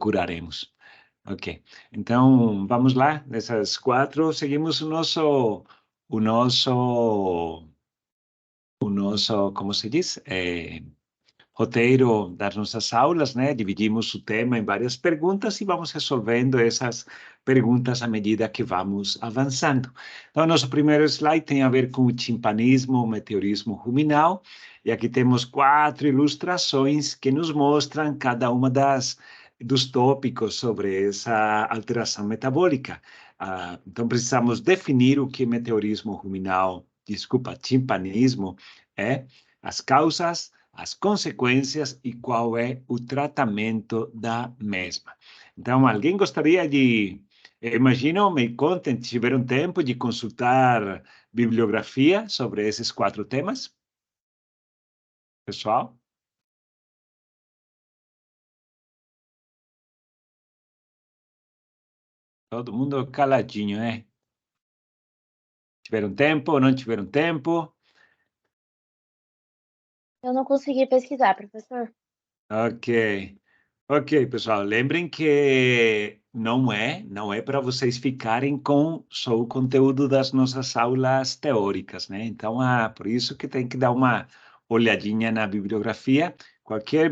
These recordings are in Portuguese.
procuraremos. Ok, então vamos lá, nessas 4, seguimos como se diz? Roteiro das nossas aulas, né? Dividimos o tema em várias perguntas e vamos resolvendo essas perguntas à medida que vamos avançando. Então, nosso primeiro slide tem a ver com o timpanismo, o meteorismo ruminal, e aqui temos 4 ilustrações que nos mostram cada uma dos tópicos sobre essa alteração metabólica. Então, precisamos definir o que meteorismo ruminal, timpanismo é, as causas, as consequências e qual é o tratamento da mesma. Então, alguém gostaria de, imagino, me contem, tiveram tempo de consultar bibliografia sobre esses 4 temas? Pessoal? Todo mundo caladinho, né? Tiveram tempo ou não tiveram tempo? Eu não consegui pesquisar, professor. Ok. Ok, pessoal, lembrem que não é para vocês ficarem com só o conteúdo das nossas aulas teóricas, né? Então, por isso que tem que dar uma olhadinha na bibliografia. Qualquer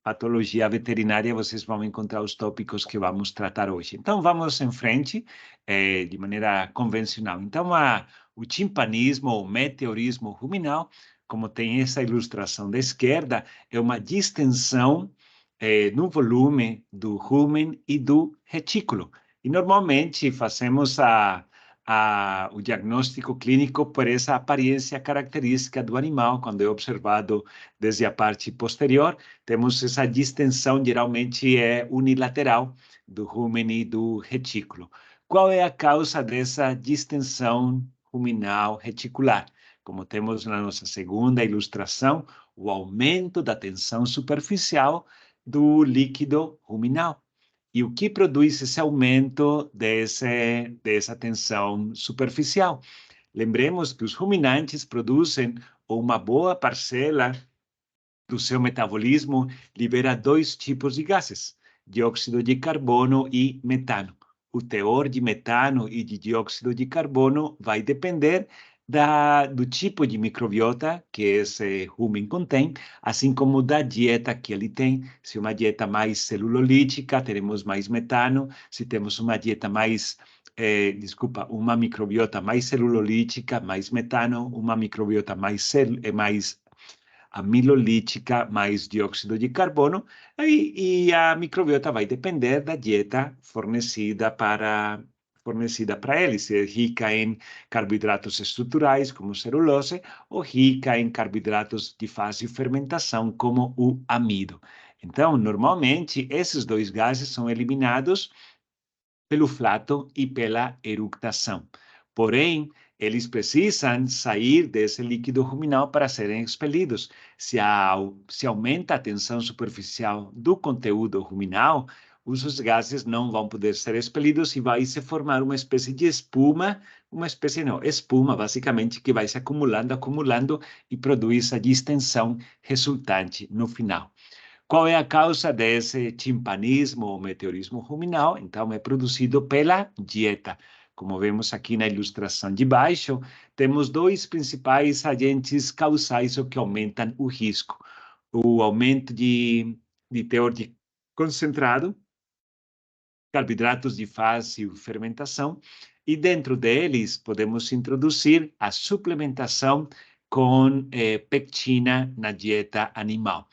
patologia veterinária, vocês vão encontrar os tópicos que vamos tratar hoje. Então, vamos em frente, de maneira convencional. Então, o timpanismo, ou meteorismo ruminal, como tem essa ilustração da esquerda, é uma distensão no volume do rumen e do retículo. E normalmente fazemos o diagnóstico clínico por essa aparência característica do animal, quando é observado desde a parte posterior, temos essa distensão, geralmente é unilateral, do rumen e do retículo. Qual é a causa dessa distensão ruminal reticular? Como temos na nossa segunda ilustração, o aumento da tensão superficial do líquido ruminal. E o que produz esse aumento dessa tensão superficial? Lembremos que os ruminantes produzem uma boa parcela do seu metabolismo, libera 2 tipos de gases, dióxido de carbono e metano. O teor de metano e de dióxido de carbono vai depender do tipo de microbiota que esse rumen contém, assim como da dieta que ele tem. Se uma dieta mais celulolítica, teremos mais metano. Se temos uma dieta uma microbiota mais celulolítica, mais metano. Uma microbiota mais amilolítica, mais dióxido de carbono, e a microbiota vai depender da dieta fornecida para ele, se é rica em carboidratos estruturais, como celulose, ou rica em carboidratos de fácil fermentação, como o amido. Então, normalmente, esses 2 gases são eliminados pelo flato e pela eructação. Porém, eles precisam sair desse líquido ruminal para serem expelidos. Se aumenta a tensão superficial do conteúdo ruminal, os gases não vão poder ser expelidos e vai se formar uma espécie de espuma, espuma basicamente que vai se acumulando e produz a distensão resultante no final. Qual é a causa desse timpanismo ou meteorismo ruminal? Então, é produzido pela dieta. Como vemos aqui na ilustração de baixo, temos 2 principais agentes causais que aumentam o risco. O aumento de teor de concentrado, carboidratos de fácil fermentação, e dentro deles podemos introduzir a suplementação com pectina na dieta animal.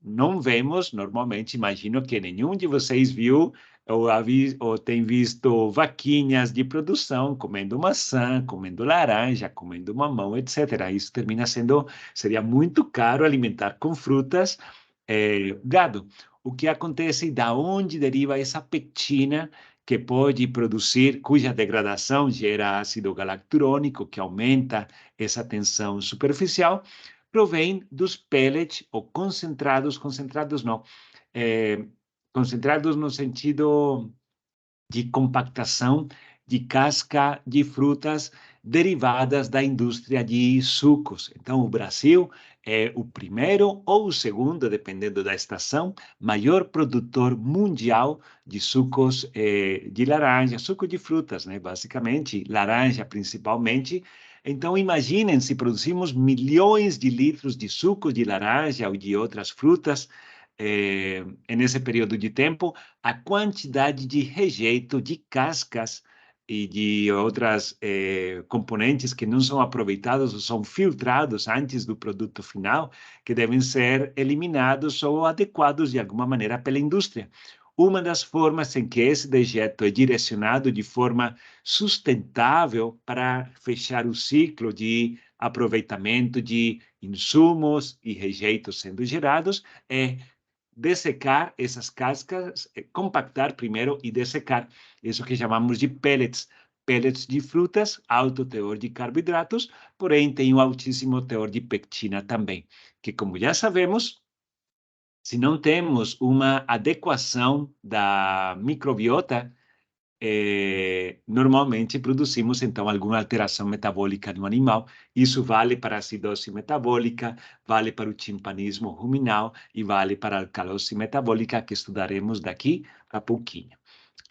Não vemos, normalmente, imagino que nenhum de vocês viu ou tem visto vaquinhas de produção comendo maçã, comendo laranja, comendo mamão, etc. Isso seria muito caro alimentar com frutas gado. O que acontece e da onde deriva essa pectina que pode produzir, cuja degradação gera ácido galacturônico, que aumenta essa tensão superficial, provém dos pellets ou concentrados não, concentrados no sentido de compactação de casca de frutas derivadas da indústria de sucos. Então, o Brasil é o primeiro ou o segundo, dependendo da estação, maior produtor mundial de sucos de laranja, suco de frutas, né? Basicamente, laranja principalmente. Então, imaginem se produzimos milhões de litros de suco de laranja ou de outras frutas, nesse período de tempo, a quantidade de rejeito, de cascas e de outras componentes que não são aproveitados ou são filtrados antes do produto final, que devem ser eliminados ou adequados de alguma maneira pela indústria. Uma das formas em que esse dejeto é direcionado de forma sustentável para fechar o ciclo de aproveitamento de insumos e rejeitos sendo gerados é dessecar essas cascas, compactar primeiro e dessecar. Isso que chamamos de pellets. Pellets de frutas, alto teor de carboidratos, porém tem um altíssimo teor de pectina também, que como já sabemos, se não temos uma adequação da microbiota, normalmente produzimos, então, alguma alteração metabólica no animal. Isso vale para a acidose metabólica, vale para o timpanismo ruminal e vale para a alcalose metabólica, que estudaremos daqui a pouquinho.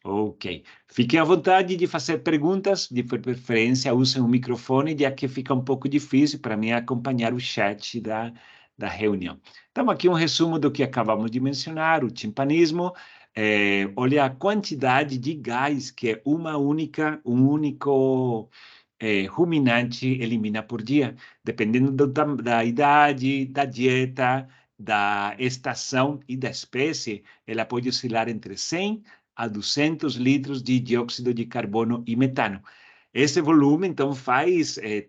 Ok. Fiquem à vontade de fazer perguntas, de preferência usem o microfone, já que fica um pouco difícil para mim acompanhar o chat da reunião. Então, aqui um resumo do que acabamos de mencionar, o timpanismo. Olha a quantidade de gás que um único ruminante elimina por dia, dependendo da idade, da dieta, da estação e da espécie, ela pode oscilar entre 100 a 200 litros de dióxido de carbono e metano. Esse volume, então,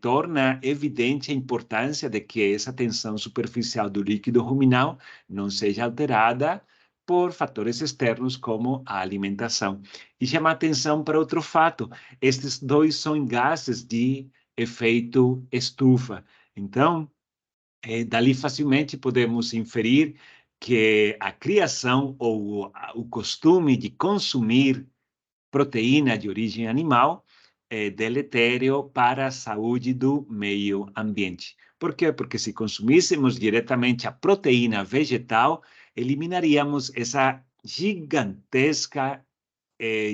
torna evidente a importância de que essa tensão superficial do líquido ruminal não seja alterada por fatores externos como a alimentação. E chama atenção para outro fato: estes dois são gases de efeito estufa. Então, dali facilmente podemos inferir que a criação ou o costume de consumir proteína de origem animal é deletério para a saúde do meio ambiente. Por quê? Porque se consumíssemos diretamente a proteína vegetal, eliminaríamos essa gigantesca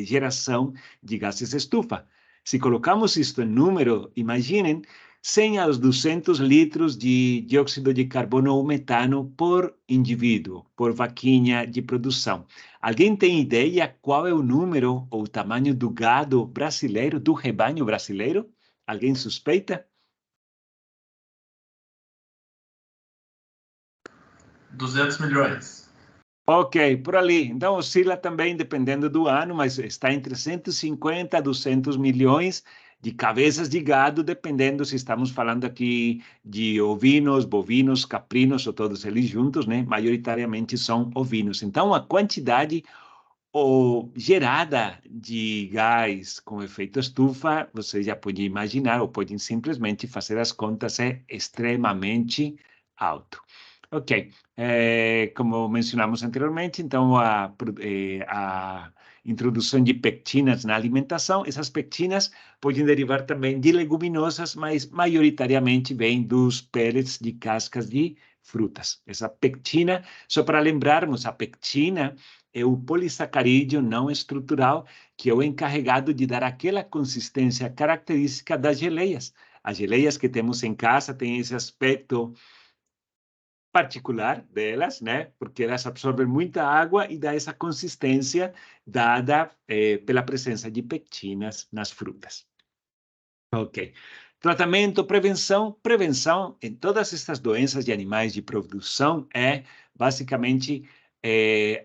geração de gases estufa. Se colocamos isto em número, imaginem 100 aos 200 litros de dióxido de carbono ou metano por indivíduo, por vaquinha de produção. Alguém tem ideia qual é o número ou o tamanho do gado brasileiro, do rebanho brasileiro? Alguém suspeita? 200 milhões. Ok, por ali. Então, oscila também dependendo do ano, mas está entre 150 a 200 milhões de cabeças de gado, dependendo se estamos falando aqui de ovinos, bovinos, caprinos ou todos eles juntos, né? Majoritariamente são ovinos. Então, a quantidade gerada de gás com efeito estufa, você já pode imaginar ou podem simplesmente fazer as contas, é extremamente alto. Ok, como mencionamos anteriormente, então a introdução de pectinas na alimentação, essas pectinas podem derivar também de leguminosas, mas majoritariamente vêm dos pellets de cascas de frutas. Essa pectina, só para lembrarmos, a pectina é o polissacarídeo não estrutural, que é o encarregado de dar aquela consistência característica das geleias. As geleias que temos em casa têm esse aspecto particular delas, né? Porque elas absorvem muita água e dá essa consistência dada pela presença de pectinas nas frutas. Ok. Tratamento, prevenção. Prevenção em todas estas doenças de animais de produção é basicamente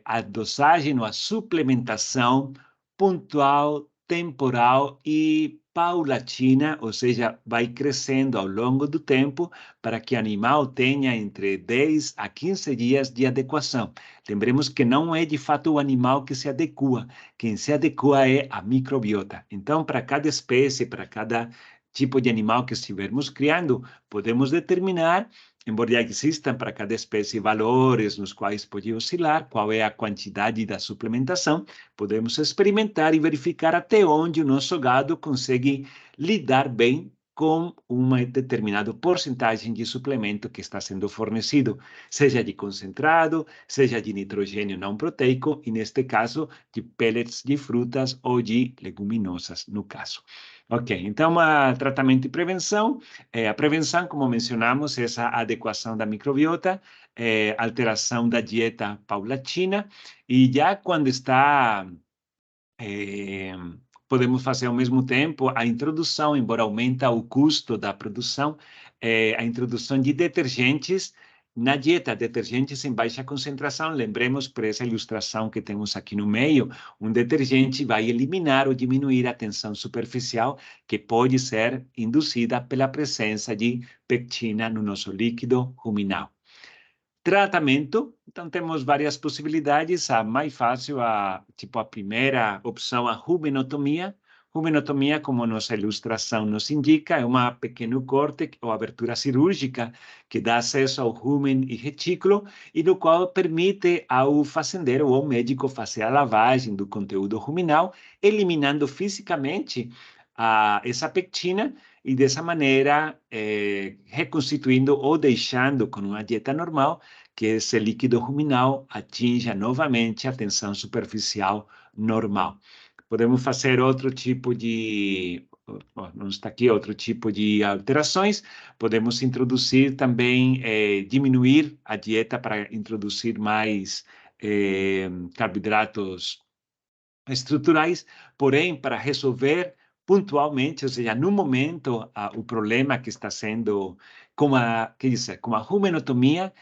a dosagem ou a suplementação pontual, temporal e paulatina, ou seja, vai crescendo ao longo do tempo para que o animal tenha entre 10 a 15 dias de adequação. Lembremos que não é de fato o animal que se adequa, quem se adequa é a microbiota. Então, para cada espécie, para cada tipo de animal que estivermos criando, podemos determinar, embora já existam para cada espécie valores nos quais pode oscilar, qual é a quantidade da suplementação, podemos experimentar e verificar até onde o nosso gado consegue lidar bem com uma determinada porcentagem de suplemento que está sendo fornecido, seja de concentrado, seja de nitrogênio não proteico, e neste caso, de pellets de frutas ou de leguminosas, no caso. Ok, então, tratamento e prevenção. A prevenção, como mencionamos, é essa adequação da microbiota, alteração da dieta paulatina, e já quando está... podemos fazer ao mesmo tempo a introdução, embora aumenta o custo da produção, a introdução de detergentes na dieta, detergentes em baixa concentração. Lembremos, por essa ilustração que temos aqui no meio, um detergente vai eliminar ou diminuir a tensão superficial que pode ser induzida pela presença de pectina no nosso líquido ruminal. Tratamento, então temos várias possibilidades. A mais fácil, a primeira opção, a rumenotomia. Rumenotomia, como nossa ilustração nos indica, é uma pequeno corte ou abertura cirúrgica que dá acesso ao rumen e retículo e no qual permite ao fazendeiro ou ao médico fazer a lavagem do conteúdo ruminal, eliminando fisicamente essa pectina e dessa maneira reconstituindo ou deixando com uma dieta normal que esse líquido ruminal atinja novamente a tensão superficial normal. Podemos fazer outro tipo de, não está aqui, outro tipo de alterações. Podemos introduzir também, diminuir a dieta para introduzir mais carboidratos estruturais, porém, para resolver pontualmente, ou seja, no momento, o problema que está sendo, com a rumenotomia,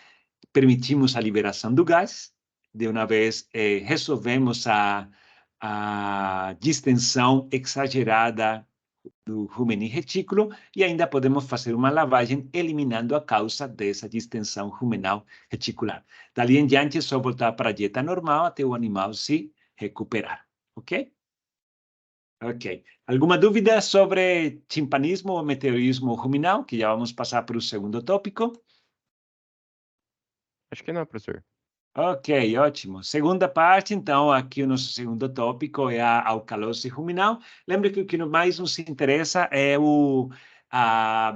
permitimos a liberação do gás, de uma vez resolvemos a distensão exagerada do rumen e retículo e ainda podemos fazer uma lavagem eliminando a causa dessa distensão rumenal reticular. Dali em diante, é só voltar para a dieta normal até o animal se recuperar, ok? Ok. Alguma dúvida sobre timpanismo ou meteorismo ruminal, que já vamos passar para o segundo tópico? Acho que não, professor. Ok, ótimo. Segunda parte, então, aqui o nosso segundo tópico é a alcalose ruminal. Lembre que o que mais nos interessa é o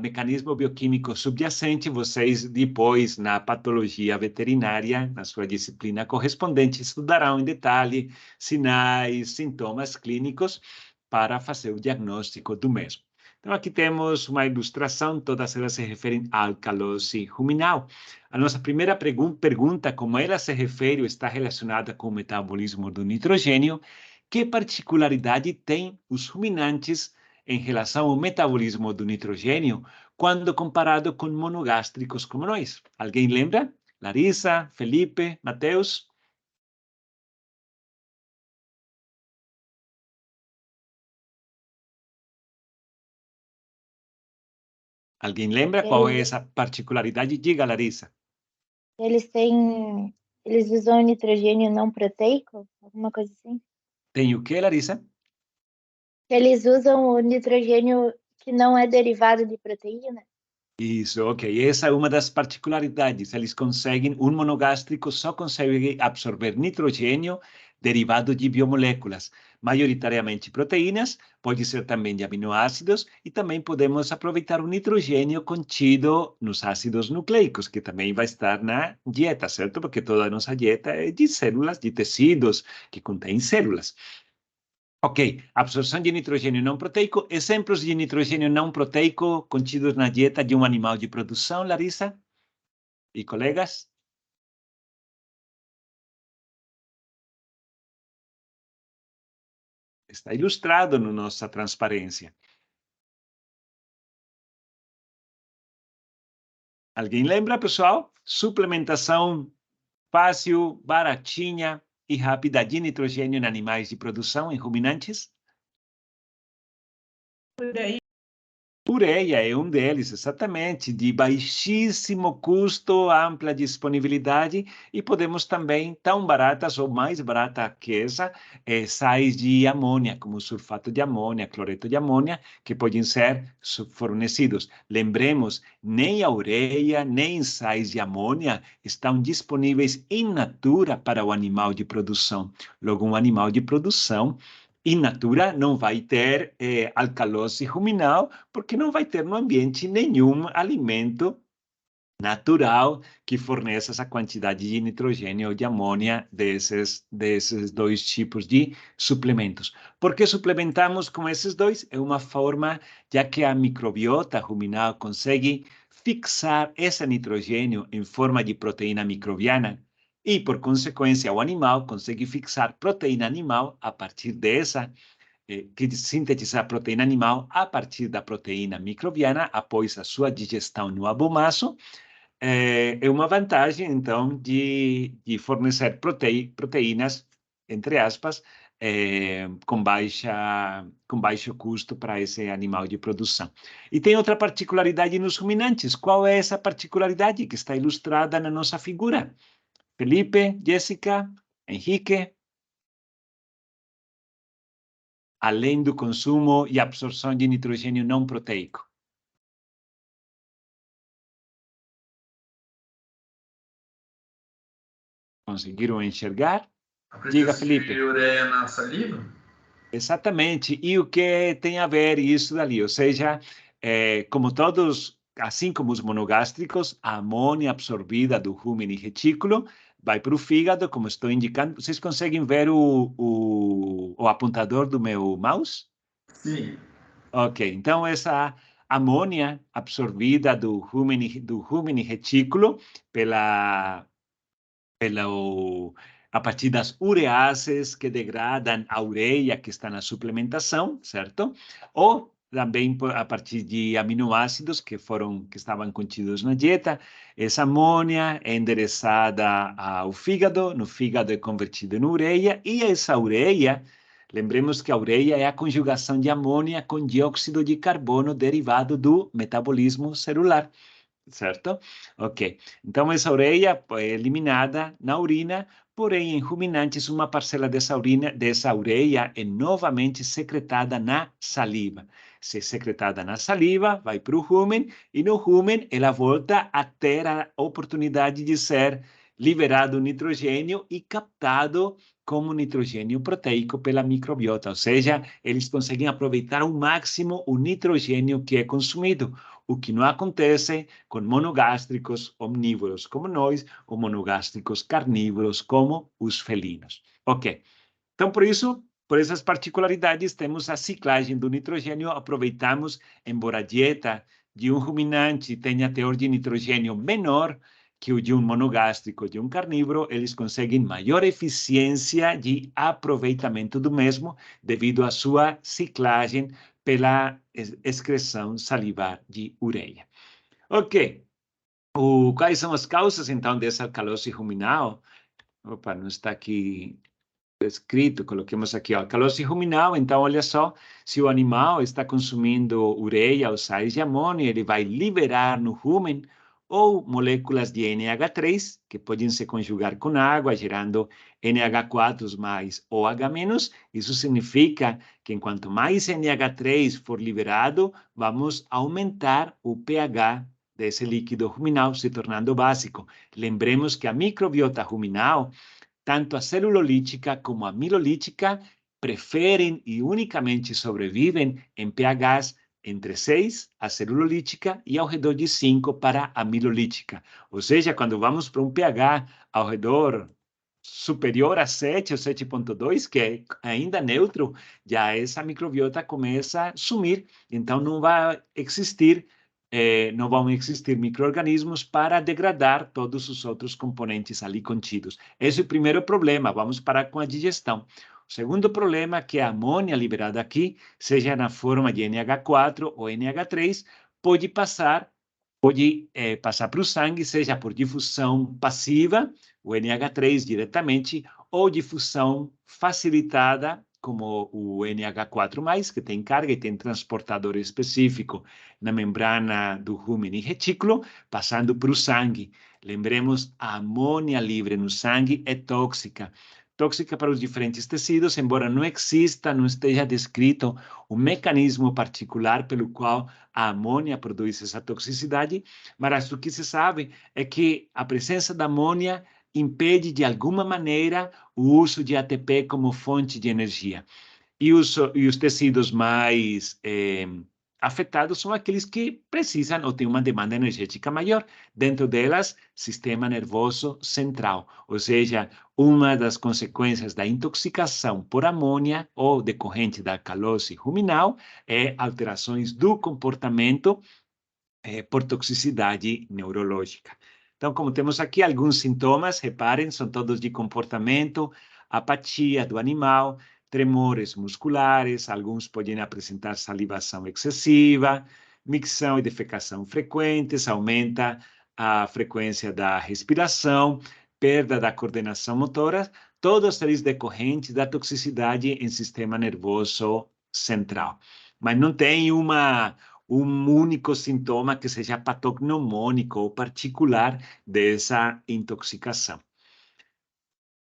mecanismo bioquímico subjacente. Vocês, depois, na patologia veterinária, na sua disciplina correspondente, estudarão em detalhe sinais, sintomas clínicos para fazer o diagnóstico do mesmo. Então, aqui temos uma ilustração, todas elas se referem à alcalose ruminal. A nossa primeira pergunta, como ela se refere ou está relacionada com o metabolismo do nitrogênio, que particularidade tem os ruminantes em relação ao metabolismo do nitrogênio quando comparado com monogástricos como nós? Alguém lembra? Larissa, Felipe, Mateus? Alguém lembra qual é essa particularidade? Diga, Larissa. Eles usam nitrogênio não proteico? Alguma coisa assim? Tem o que, Larissa? Eles usam o nitrogênio que não é derivado de proteína? Isso, ok. Essa é uma das particularidades. Eles conseguem, um monogástrico só consegue absorver nitrogênio derivado de biomoléculas, majoritariamente proteínas, pode ser também de aminoácidos, e também podemos aproveitar o nitrogênio contido nos ácidos nucleicos, que também vai estar na dieta, certo? Porque toda a nossa dieta é de células, de tecidos que contêm células. Ok, absorção de nitrogênio não proteico. Exemplos de nitrogênio não proteico contidos na dieta de um animal de produção, Larissa e colegas? Está ilustrado na nossa transparência. Alguém lembra, pessoal? Suplementação fácil, baratinha e rápida de nitrogênio em animais de produção, em ruminantes? Ureia é um deles, exatamente, de baixíssimo custo, ampla disponibilidade, e podemos também, tão baratas ou mais barata que essa, sais de amônia, como sulfato de amônia, cloreto de amônia, que podem ser fornecidos. Lembremos, nem a ureia, nem sais de amônia estão disponíveis in natura para o animal de produção. Logo, um animal de produção in natura não vai ter alcalose ruminal, porque não vai ter no ambiente nenhum alimento natural que forneça essa quantidade de nitrogênio ou de amônia desses dois tipos de suplementos. Por que suplementamos com esses dois? É uma forma, já que a microbiota ruminal consegue fixar esse nitrogênio em forma de proteína microbiana e, por consequência, o animal consegue fixar proteína animal a partir dessa que sintetizar proteína animal a partir da proteína microbiana após a sua digestão no abomaço, é uma vantagem, então, de fornecer proteínas, entre aspas, com baixo custo para esse animal de produção. E tem outra particularidade nos ruminantes. Qual é essa particularidade que está ilustrada na nossa figura? Felipe, Jéssica, Henrique? Além do consumo e absorção de nitrogênio não proteico. Conseguiram enxergar? A Diga, presença Felipe. de ureia na saliva? Exatamente. E o que tem a ver isso dali? Ou seja, como todos, assim como os monogástricos, a amônia absorvida do rumen e retículo vai para o fígado, como estou indicando. Vocês conseguem ver o apontador do meu mouse? Sim. Ok, então essa amônia absorvida do rumen e retículo a partir das ureases que degradam a ureia que está na suplementação, certo? Ou também a partir de aminoácidos que estavam contidos na dieta. Essa amônia é endereçada ao fígado, no fígado é convertida em ureia, e essa ureia, lembremos que a ureia é a conjugação de amônia com dióxido de carbono derivado do metabolismo celular. Certo? Ok. Então, essa ureia é eliminada na urina, porém, em ruminantes, uma parcela dessa ureia é novamente secretada na saliva. Se secretada na saliva, vai para o rumen, e no rumen ela volta a ter a oportunidade de ser liberado nitrogênio e captado como nitrogênio proteico pela microbiota, ou seja, eles conseguem aproveitar ao máximo o nitrogênio que é consumido, o que não acontece com monogástricos omnívoros como nós, ou monogástricos carnívoros como os felinos. Ok. Então, por essas particularidades, temos a ciclagem do nitrogênio, aproveitamos, embora a dieta de um ruminante tenha teor de nitrogênio menor que o de um monogástrico, de um carnívoro, eles conseguem maior eficiência de aproveitamento do mesmo devido à sua ciclagem pela excreção salivar de ureia. Ok. Quais são as causas, então, dessa alcalose ruminal? Opa, não está aqui escrito, coloquemos aqui, ó, alcalose ruminal. Então, olha só, se o animal está consumindo ureia ou sais de amônia, ele vai liberar no rumen ou moléculas de NH3, que podem se conjugar com água, gerando NH4 mais OH-. Isso significa que, enquanto mais NH3 for liberado, vamos aumentar o pH desse líquido ruminal, se tornando básico. Lembremos que a microbiota ruminal, tanto a celulolítica como a milolítica, preferem e unicamente sobrevivem em pHs entre 6, a celulolítica, e ao redor de 5 para a milolítica. Ou seja, quando vamos para um pH ao redor superior a 7 ou 7,2, que é ainda neutro, já essa microbiota começa a sumir, então não vão existir micro-organismos para degradar todos os outros componentes ali contidos. Esse é o primeiro problema, vamos parar com a digestão. O segundo problema é que a amônia liberada aqui, seja na forma de NH4 ou NH3, pode passar para o sangue, seja por difusão passiva, o NH3 diretamente, ou difusão facilitada, como o NH4+, que tem carga e tem transportador específico na membrana do rumen e retículo, passando para o sangue. Lembremos, a amônia livre no sangue é tóxica. Tóxica para os diferentes tecidos, embora não esteja descrito um mecanismo particular pelo qual a amônia produz essa toxicidade, mas o que se sabe é que a presença da amônia impede, de alguma maneira, o uso de ATP como fonte de energia. E os tecidos mais afetados são aqueles que precisam ou têm uma demanda energética maior. Dentro delas, sistema nervoso central, ou seja, uma das consequências da intoxicação por amônia ou decorrente da alcalose ruminal é alterações do comportamento por toxicidade neurológica. Então, como temos aqui alguns sintomas, reparem, são todos de comportamento, apatia do animal, tremores musculares, alguns podem apresentar salivação excessiva, micção e defecação frequentes, aumenta a frequência da respiração, perda da coordenação motora, todos eles decorrentes da toxicidade em sistema nervoso central. Mas não tem um único sintoma que seja patognomônico ou particular dessa intoxicação.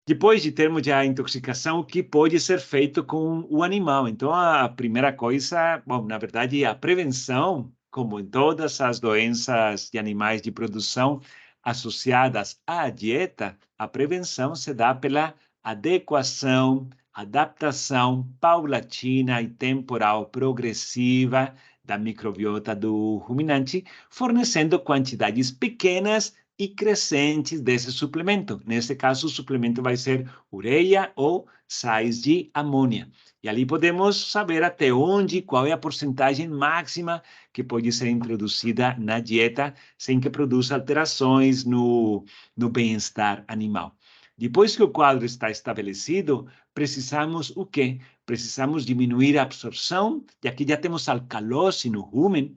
Depois de termos a intoxicação, o que pode ser feito com o animal? Então, a primeira coisa, bom, na verdade, a prevenção, como em todas as doenças de animais de produção associadas à dieta, a prevenção se dá pela adequação, adaptação paulatina e temporal progressiva da microbiota do ruminante, fornecendo quantidades pequenas e crescentes desse suplemento. Nesse caso, o suplemento vai ser ureia ou sais de amônia. E ali podemos saber até onde, qual é a porcentagem máxima que pode ser introduzida na dieta sem que produza alterações no bem-estar animal. Depois que o quadro está estabelecido, precisamos o quê? Precisamos diminuir a absorção, e aqui já temos alcalose no rumen,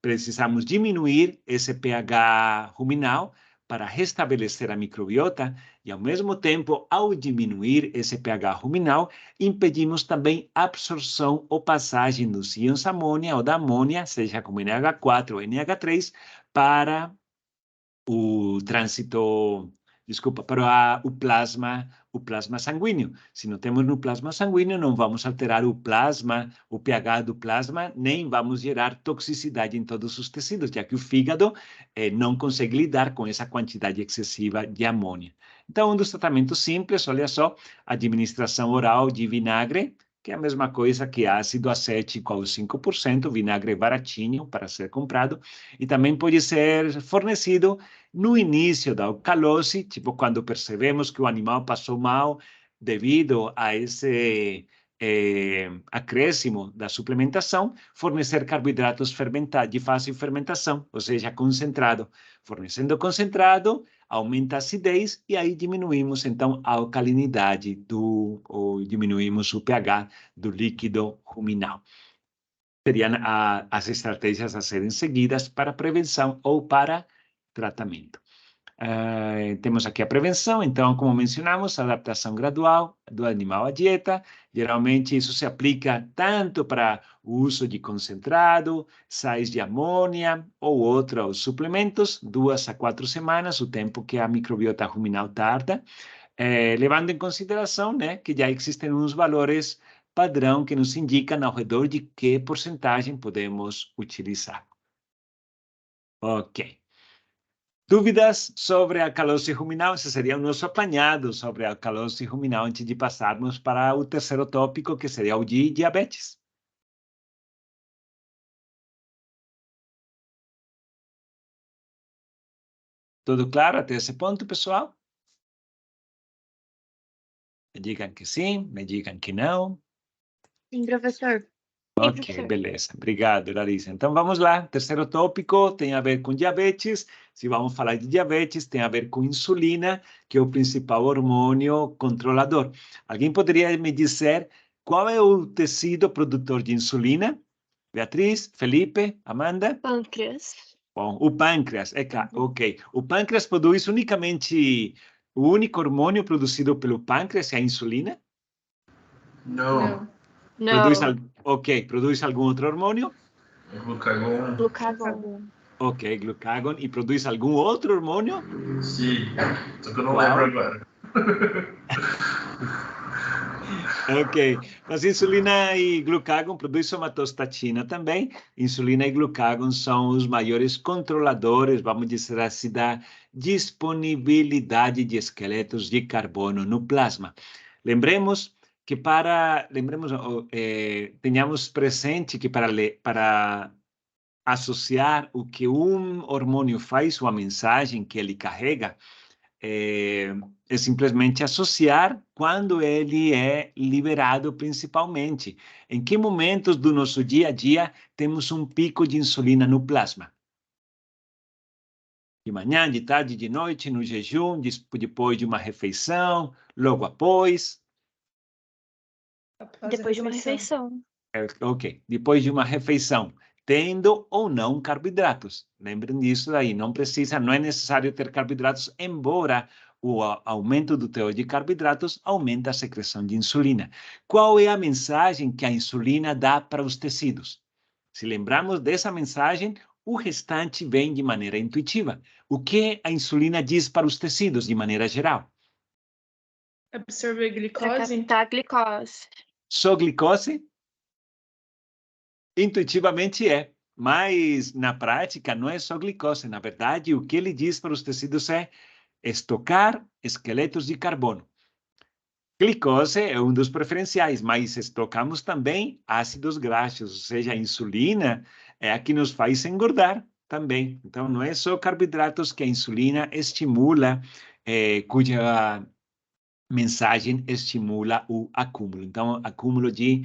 precisamos diminuir esse pH ruminal para restabelecer a microbiota e, ao mesmo tempo, ao diminuir esse pH ruminal, impedimos também a absorção ou passagem dos íons amônia ou da amônia, seja como NH4 ou NH3, para o trânsito, para o plasma sanguíneo. Se não temos no plasma sanguíneo, não vamos alterar o plasma, o pH do plasma, nem vamos gerar toxicidade em todos os tecidos, já que o fígado não consegue lidar com essa quantidade excessiva de amônia. Então, um dos tratamentos simples, olha só, administração oral de vinagre, que é a mesma coisa que ácido acético aos 5%, vinagre baratinho para ser comprado, e também pode ser fornecido no início da alcalose, tipo quando percebemos que o animal passou mal devido a esse acréscimo da suplementação, fornecer carboidratos de fácil fermentação, ou seja, concentrado. Fornecendo concentrado, aumenta a acidez e aí diminuímos, então, a alcalinidade ou diminuímos o pH do líquido ruminal. Seriam as estratégias a serem seguidas para prevenção ou para tratamento. Temos aqui a prevenção, então, como mencionamos, a adaptação gradual do animal à dieta. Geralmente, isso se aplica tanto para o uso de concentrado, sais de amônia ou outros suplementos, 2 a 4 semanas, o tempo que a microbiota ruminal tarda, levando em consideração, né, que já existem uns valores padrão que nos indicam ao redor de que porcentagem podemos utilizar. Ok. Dúvidas sobre a alcalose ruminal? Esse seria o nosso apanhado sobre a alcalose ruminal antes de passarmos para o terceiro tópico, que seria o de diabetes. Tudo claro até esse ponto, pessoal? Me digam que sim, me digam que não. Sim, professor. Ok, beleza. Obrigado, Larissa. Então, vamos lá. Terceiro tópico tem a ver com diabetes. Se vamos falar de diabetes, tem a ver com insulina, que é o principal hormônio controlador. Alguém poderia me dizer qual é o tecido produtor de insulina? Beatriz, Felipe, Amanda? Pâncreas. Bom, o pâncreas, ok. O pâncreas produz unicamente, o único hormônio produzido pelo pâncreas é a insulina? Não. Produz algum outro hormônio? Glucagon. Glucagon. Ok, glucagon. E produz algum outro hormônio? Sim. Só que eu não Qual? lembro agora. Ok. Mas insulina e glucagon produzem somatostatina também. Insulina e glucagon são os maiores controladores, vamos dizer assim, da disponibilidade de esqueletos de carbono no plasma. Lembremos que lembremos, tenhamos presente que para associar o que um hormônio faz, ou a mensagem que ele carrega, é simplesmente associar quando ele é liberado principalmente. Em que momentos do nosso dia a dia temos um pico de insulina no plasma? De manhã, de tarde, de noite, no jejum, depois de uma refeição, logo após. Depois de uma refeição. Ok, depois de uma refeição, tendo ou não carboidratos. Lembrem disso daí, não é necessário ter carboidratos, embora o aumento do teor de carboidratos aumente a secreção de insulina. Qual é a mensagem que a insulina dá para os tecidos? Se lembrarmos dessa mensagem, o restante vem de maneira intuitiva. O que a insulina diz para os tecidos de maneira geral? Absorver Para glicose? captar a glicose. Só glicose? Intuitivamente é, mas na prática não é só glicose. Na verdade, o que ele diz para os tecidos é estocar esqueletos de carbono. Glicose é um dos preferenciais, mas estocamos também ácidos graxos, ou seja, a insulina é a que nos faz engordar também. Então, não é só carboidratos que a insulina estimula, cuja mensagem estimula o acúmulo. Então, acúmulo de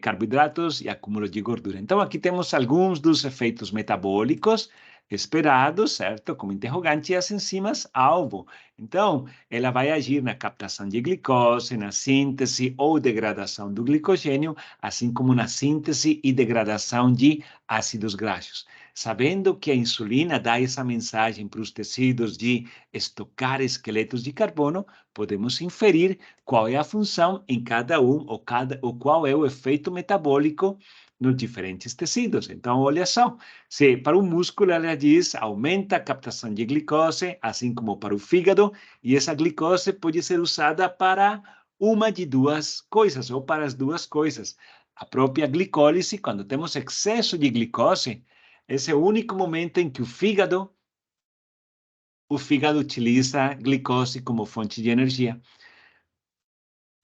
carboidratos e acúmulo de gordura. Então, aqui temos alguns dos efeitos metabólicos esperados, certo? Como interrogante, e as enzimas alvo. Então, ela vai agir na captação de glicose, na síntese ou degradação do glicogênio, assim como na síntese e degradação de ácidos graxos. Sabendo que a insulina dá essa mensagem para os tecidos de estocar esqueletos de carbono, podemos inferir qual é a função em cada um, ou qual é o efeito metabólico nos diferentes tecidos. Então, olha só, se para o músculo ela diz aumenta a captação de glicose, assim como para o fígado, e essa glicose pode ser usada para uma de duas coisas, ou para as duas coisas. A própria glicólise, quando temos excesso de glicose, esse é o único momento em que o fígado utiliza glicose como fonte de energia,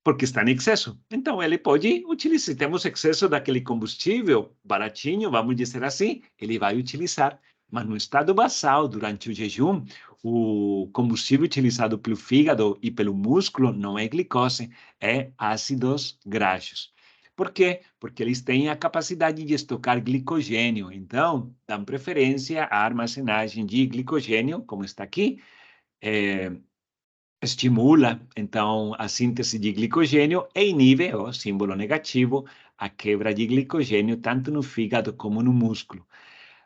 porque está em excesso. Então, ele pode utilizar, se temos excesso daquele combustível baratinho, vamos dizer assim, ele vai utilizar. Mas no estado basal, durante o jejum, o combustível utilizado pelo fígado e pelo músculo não é glicose, é ácidos graxos. Por quê? Porque eles têm a capacidade de estocar glicogênio. Então, dão preferência à armazenagem de glicogênio, como está aqui, estimula, então, a síntese de glicogênio e inibe, o símbolo negativo, a quebra de glicogênio tanto no fígado como no músculo.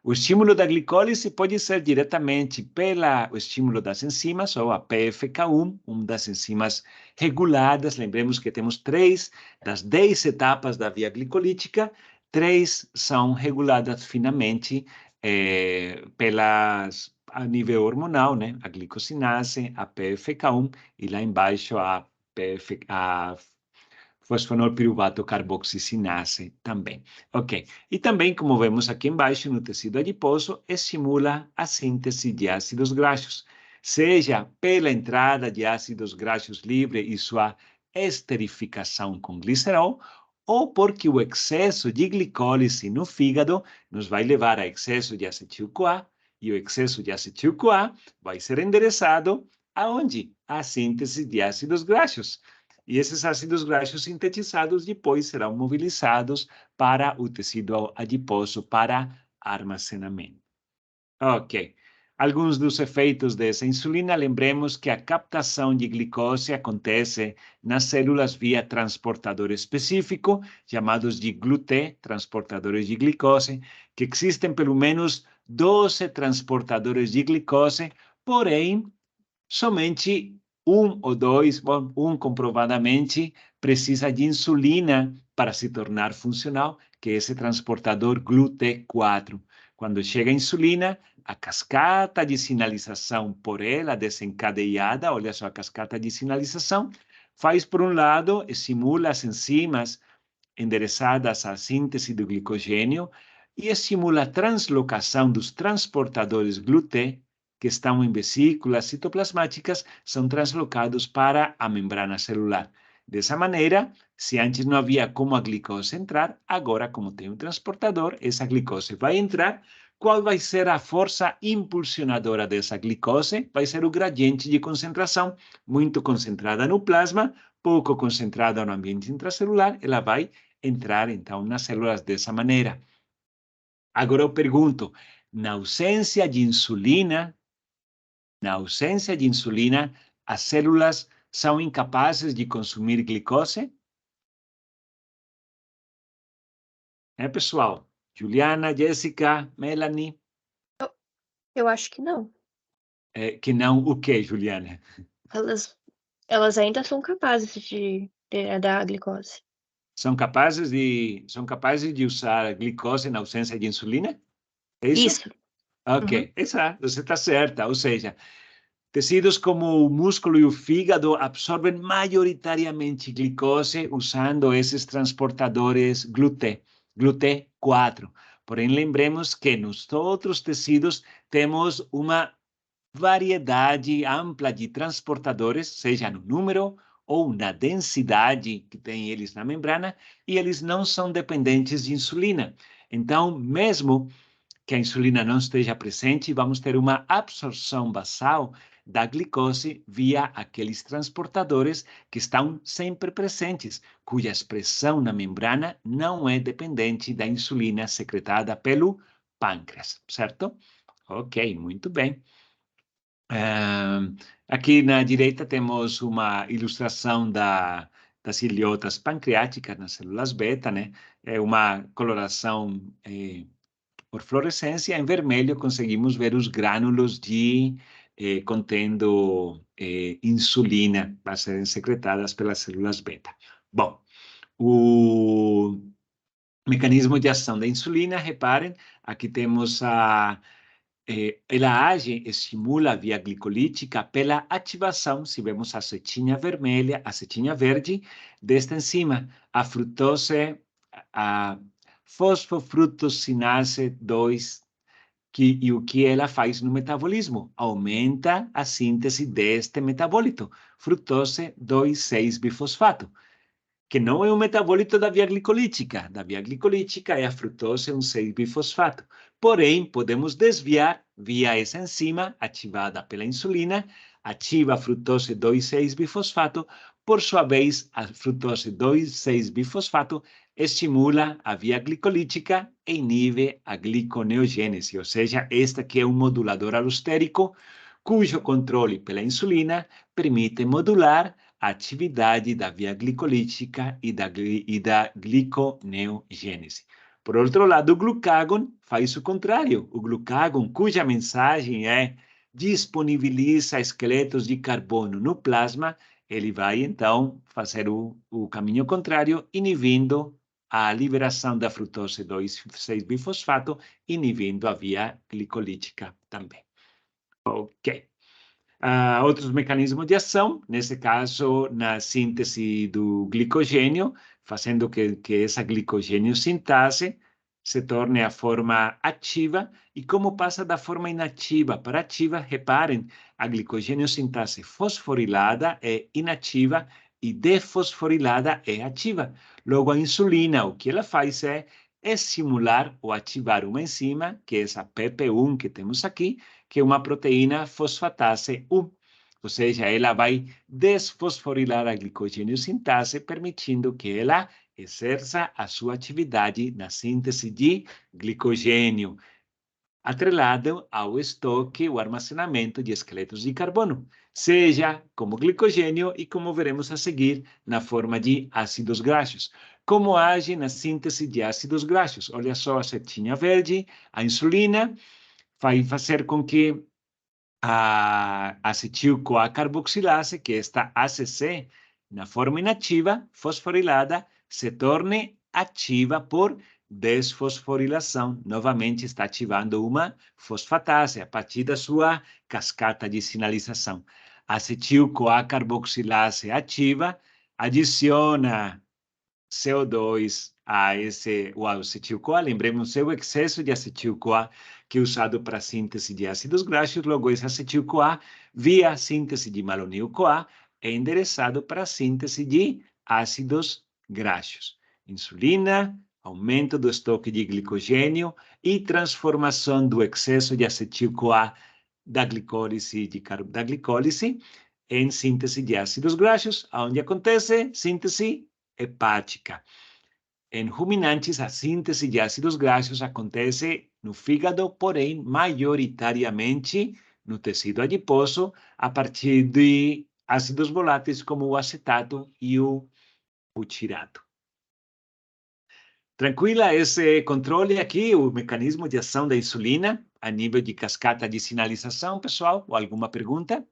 O estímulo da glicólise pode ser diretamente pelo estímulo das enzimas, ou a PFK1, uma das enzimas reguladas. Lembremos que temos 3 das 10 etapas da via glicolítica, 3 são reguladas finamente a nível hormonal, né? A glicosinase, a PFK1 e lá embaixo a fosfonolpiruvato carboxicinase também. Ok. E também, como vemos aqui embaixo, no tecido adiposo, estimula a síntese de ácidos graxos, seja pela entrada de ácidos graxos livres e sua esterificação com glicerol, ou porque o excesso de glicólise no fígado nos vai levar a excesso de acetil-CoA, e o excesso de acetil-CoA vai ser endereçado aonde? A síntese de ácidos graxos. E esses ácidos graxos sintetizados depois serão mobilizados para o tecido adiposo para armazenamento. Ok. Alguns dos efeitos dessa insulina, lembremos que a captação de glicose acontece nas células via transportador específico, chamados de GLUT, transportadores de glicose, que existem pelo menos 12 transportadores de glicose, porém, somente um ou dois, bom, um comprovadamente, precisa de insulina para se tornar funcional, que é esse transportador GLUT4. Quando chega a insulina, a cascata de sinalização por ela desencadeada, olha só a cascata de sinalização, faz, por um lado, estimula as enzimas endereçadas à síntese do glicogênio e estimula a translocação dos transportadores GLUT, que estão em vesículas citoplasmáticas, são translocados para a membrana celular. Dessa maneira, se antes não havia como a glicose entrar, agora, como tem um transportador, essa glicose vai entrar. Qual vai ser a força impulsionadora dessa glicose? Vai ser o gradiente de concentração, muito concentrada no plasma, pouco concentrada no ambiente intracelular, ela vai entrar, então, nas células dessa maneira. Agora eu pergunto, na ausência de insulina, as células são incapazes de consumir glicose? Pessoal? Juliana, Jéssica, Melanie? Eu acho que não. Que não o quê, Juliana? Elas ainda são capazes de dar a glicose. São capazes de usar glicose na ausência de insulina? É isso? Isso. Ok, exato, você está certa. Ou seja, tecidos como o músculo e o fígado absorvem majoritariamente glicose usando esses transportadores GLUT4. Porém, lembremos que nos outros tecidos temos uma variedade ampla de transportadores, seja no número ou na densidade que tem eles na membrana, e eles não são dependentes de insulina. Então, mesmo que a insulina não esteja presente, vamos ter uma absorção basal da glicose via aqueles transportadores que estão sempre presentes, cuja expressão na membrana não é dependente da insulina secretada pelo pâncreas, certo? Ok, muito bem. Aqui na direita temos uma ilustração das ilhotas pancreáticas nas células beta, né? É uma coloração por fluorescência. Em vermelho conseguimos ver os grânulos contendo insulina para serem secretadas pelas células beta. Bom, o mecanismo de ação da insulina, reparem, aqui temos ela age, estimula a via glicolítica pela ativação, se vemos a setinha vermelha, a setinha verde, desta enzima, a frutose, a fosfofrutossinase 2, e o que ela faz no metabolismo? Aumenta a síntese deste metabólito, frutose 2,6-bifosfato, que não é um metabólito da via glicolítica. Da via glicolítica é a frutose 1,6-bifosfato. Porém, podemos desviar via essa enzima ativada pela insulina, ativa a frutose 2,6-bifosfato, por sua vez, a frutose 2,6-bifosfato estimula a via glicolítica e inibe a gliconeogênese, ou seja, esta que é um modulador alostérico, cujo controle pela insulina permite modular a atividade da via glicolítica e da gliconeogênese. Por outro lado, o glucagon faz o contrário. O glucagon, cuja mensagem é disponibiliza esqueletos de carbono no plasma, ele vai, então, fazer o caminho contrário, inibindo a liberação da frutose 2,6-bifosfato, inibindo a via glicolítica também. Ok. Outros mecanismos de ação, nesse caso, na síntese do glicogênio, fazendo que essa glicogênio sintase se torne a forma ativa, e como passa da forma inativa para ativa, reparem, a glicogênio sintase fosforilada é inativa e defosforilada é ativa. Logo, a insulina, o que ela faz é estimular ou ativar uma enzima, que é essa PP1 que temos aqui, que é uma proteína fosfatase 1. Ou seja, ela vai desfosforilar a glicogênio sintase, permitindo que ela exerça a sua atividade na síntese de glicogênio, atrelado ao estoque, o armazenamento de esqueletos de carbono, seja como glicogênio e, como veremos a seguir, na forma de ácidos graxos. Como age na síntese de ácidos graxos? Olha só a setinha verde, a insulina vai fazer com que a acetil-CoA carboxilase, que é esta ACC, na forma inativa, fosforilada, se torne ativa por desfosforilação. Novamente está ativando uma fosfatase a partir da sua cascata de sinalização. Acetil-CoA carboxilase ativa, adiciona CO2 a o acetil-CoA. Lembremos o excesso de acetil-CoA que é usado para a síntese de ácidos graxos. Logo, esse acetil-CoA, via síntese de malonil-CoA, é endereçado para a síntese de ácidos graxos. Insulina, aumento do estoque de glicogênio e transformação do excesso de acetil-CoA da glicólise em síntese de ácidos graxos, onde acontece síntese hepática. Em ruminantes, a síntese de ácidos graxos acontece no fígado, porém, majoritariamente no tecido adiposo, a partir de ácidos voláteis como o acetato e o butirato. Tranquila esse controle aqui, o mecanismo de ação da insulina a nível de cascata de sinalização, pessoal? Ou alguma pergunta?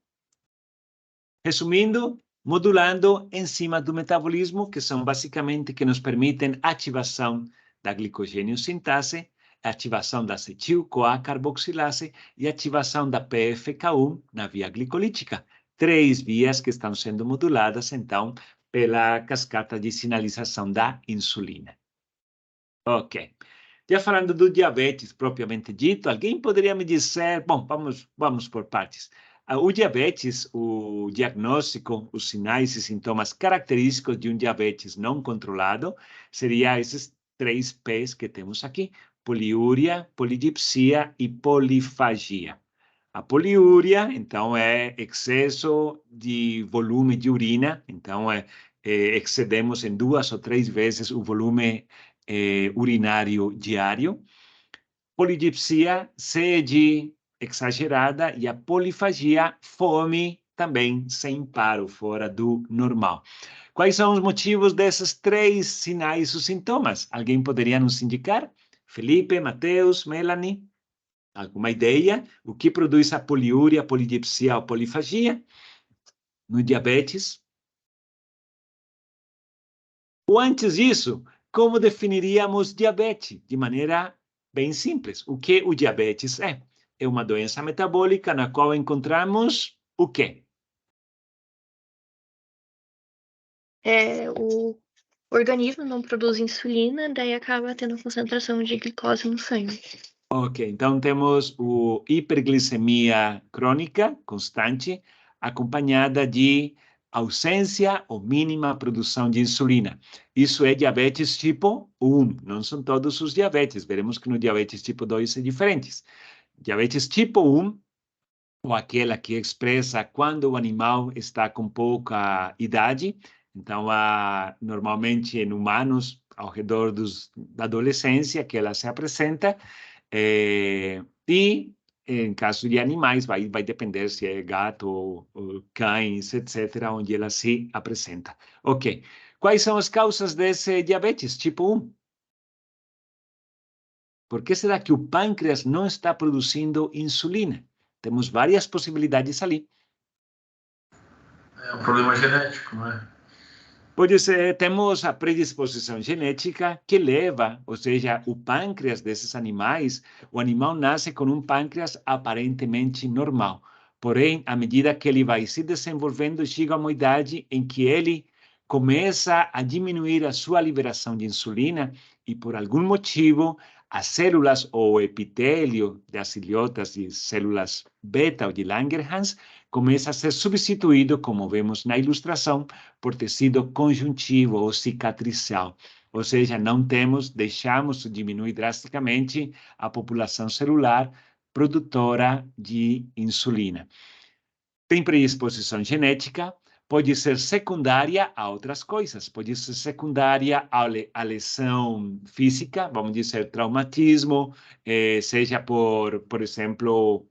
Resumindo, modulando enzimas do metabolismo, que são basicamente que nos permitem ativação da glicogênio sintase, ativação da acetil-CoA carboxilase e ativação da PFK1 na via glicolítica. 3 vias que estão sendo moduladas, então, pela cascata de sinalização da insulina. Ok. Já falando do diabetes propriamente dito, alguém poderia me dizer, bom, vamos por partes. O diabetes, o diagnóstico, os sinais e sintomas característicos de um diabetes não controlado, seriam esses 3 P's que temos aqui: poliúria, polidipsia e polifagia. A poliúria, então, é excesso de volume de urina, então, excedemos em 2 ou 3 vezes o volume urinário diário. Polidipsia, sede exagerada, e a polifagia, fome também sem paro, fora do normal. Quais são os motivos desses 3 sinais ou sintomas? Alguém poderia nos indicar? Felipe, Mateus, Melanie? Alguma ideia? O que produz a poliúria, a polidipsia ou polifagia no diabetes? Ou antes disso, como definiríamos diabetes? De maneira bem simples. O que o diabetes é? É uma doença metabólica na qual encontramos o quê? O organismo não produz insulina, daí acaba tendo concentração de glicose no sangue. Ok, então temos a hiperglicemia crônica constante, acompanhada de ausência ou mínima produção de insulina. Isso é diabetes tipo 1, não são todos os diabetes. Veremos que no diabetes tipo 2 é diferente. Diabetes tipo 1, ou aquela que expressa quando o animal está com pouca idade, então, normalmente em humanos, ao redor da adolescência, que ela se apresenta, e em caso de animais, vai depender se é gato ou cães, etc., onde ela se apresenta. Ok. Quais são as causas desse diabetes tipo 1? Por que será que o pâncreas não está produzindo insulina? Temos várias possibilidades ali. É um problema genético, não é? Pois temos a predisposição genética que leva, ou seja, o pâncreas desses animais, o animal nasce com um pâncreas aparentemente normal. Porém, à medida que ele vai se desenvolvendo, chega a uma idade em que ele começa a diminuir a sua liberação de insulina e, por algum motivo, as células ou o epitélio das ilhotas de células beta ou de Langerhans começa a ser substituído, como vemos na ilustração, por tecido conjuntivo ou cicatricial. Ou seja, deixamos diminuir drasticamente a população celular produtora de insulina. Tem predisposição genética, pode ser secundária a outras coisas, pode ser secundária à lesão física, vamos dizer, traumatismo, seja por exemplo,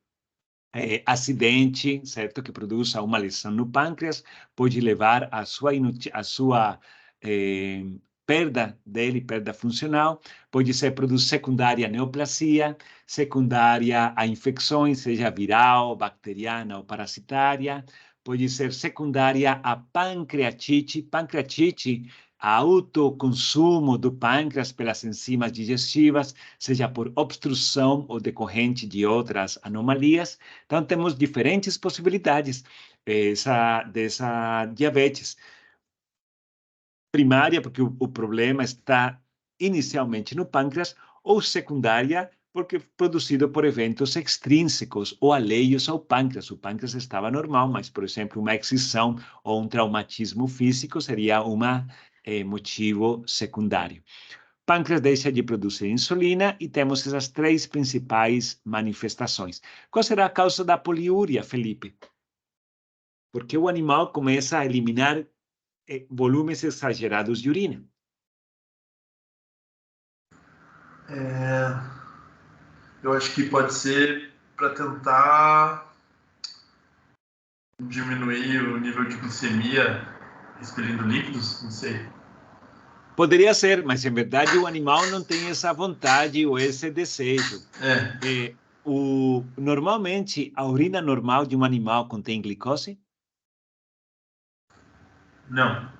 acidente, certo, que produza uma lesão no pâncreas, pode levar à sua perda funcional, pode ser produzir secundária à neoplasia, secundária a infecções, seja viral, bacteriana ou parasitária, pode ser secundária a pancreatite, autoconsumo do pâncreas pelas enzimas digestivas, seja por obstrução ou decorrente de outras anomalias. Então, temos diferentes possibilidades dessa diabetes. Primária, porque o problema está inicialmente no pâncreas, ou secundária, porque produzido por eventos extrínsecos ou alheios ao pâncreas. O pâncreas estava normal, mas, por exemplo, uma excisão ou um traumatismo físico seria um motivo secundário. O pâncreas deixa de produzir insulina e temos essas 3 principais manifestações. Qual será a causa da poliúria, Felipe? Porque o animal começa a eliminar volumes exagerados de urina. Eu acho que pode ser para tentar diminuir o nível de glicemia expelindo líquidos, não sei. Poderia ser, mas em verdade o animal não tem essa vontade ou esse desejo. Normalmente, a urina normal de um animal contém glicose? Não.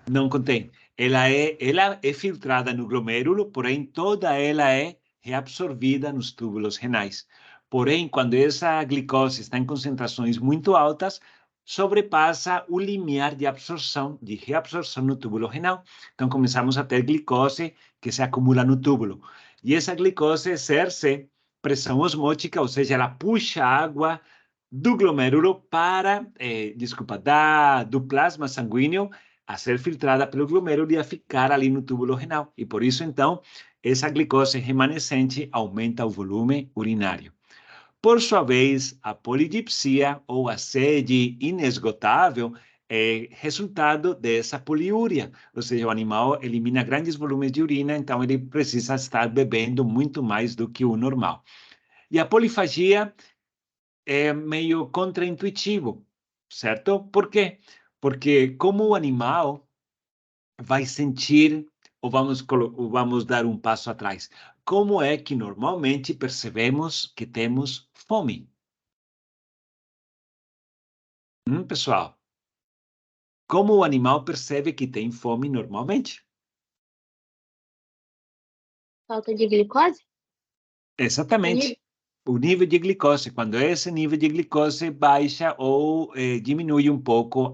Não contém. Ela é filtrada no glomérulo, porém toda ela é reabsorvida nos túbulos renais. Porém, quando essa glicose está em concentrações muito altas, sobrepassa o limiar de absorção, de reabsorção no túbulo renal. Então, começamos a ter glicose que se acumula no túbulo. E essa glicose exerce pressão osmótica, ou seja, ela puxa água do glomérulo para, do plasma sanguíneo a ser filtrada pelo glomérulo e a ficar ali no túbulo renal. E por isso, então, essa glicose remanescente aumenta o volume urinário. Por sua vez, a polidipsia, ou a sede inesgotável, é resultado dessa poliúria, ou seja, o animal elimina grandes volumes de urina, então ele precisa estar bebendo muito mais do que o normal. E a polifagia é meio contraintuitivo, certo? Por quê? Porque como o animal vai sentir, ou vamos dar um passo atrás, como é que normalmente percebemos que temos fome? Pessoal, como o animal percebe que tem fome normalmente? Falta de glicose? Exatamente. O nível de glicose, quando esse nível de glicose baixa ou diminui um pouco,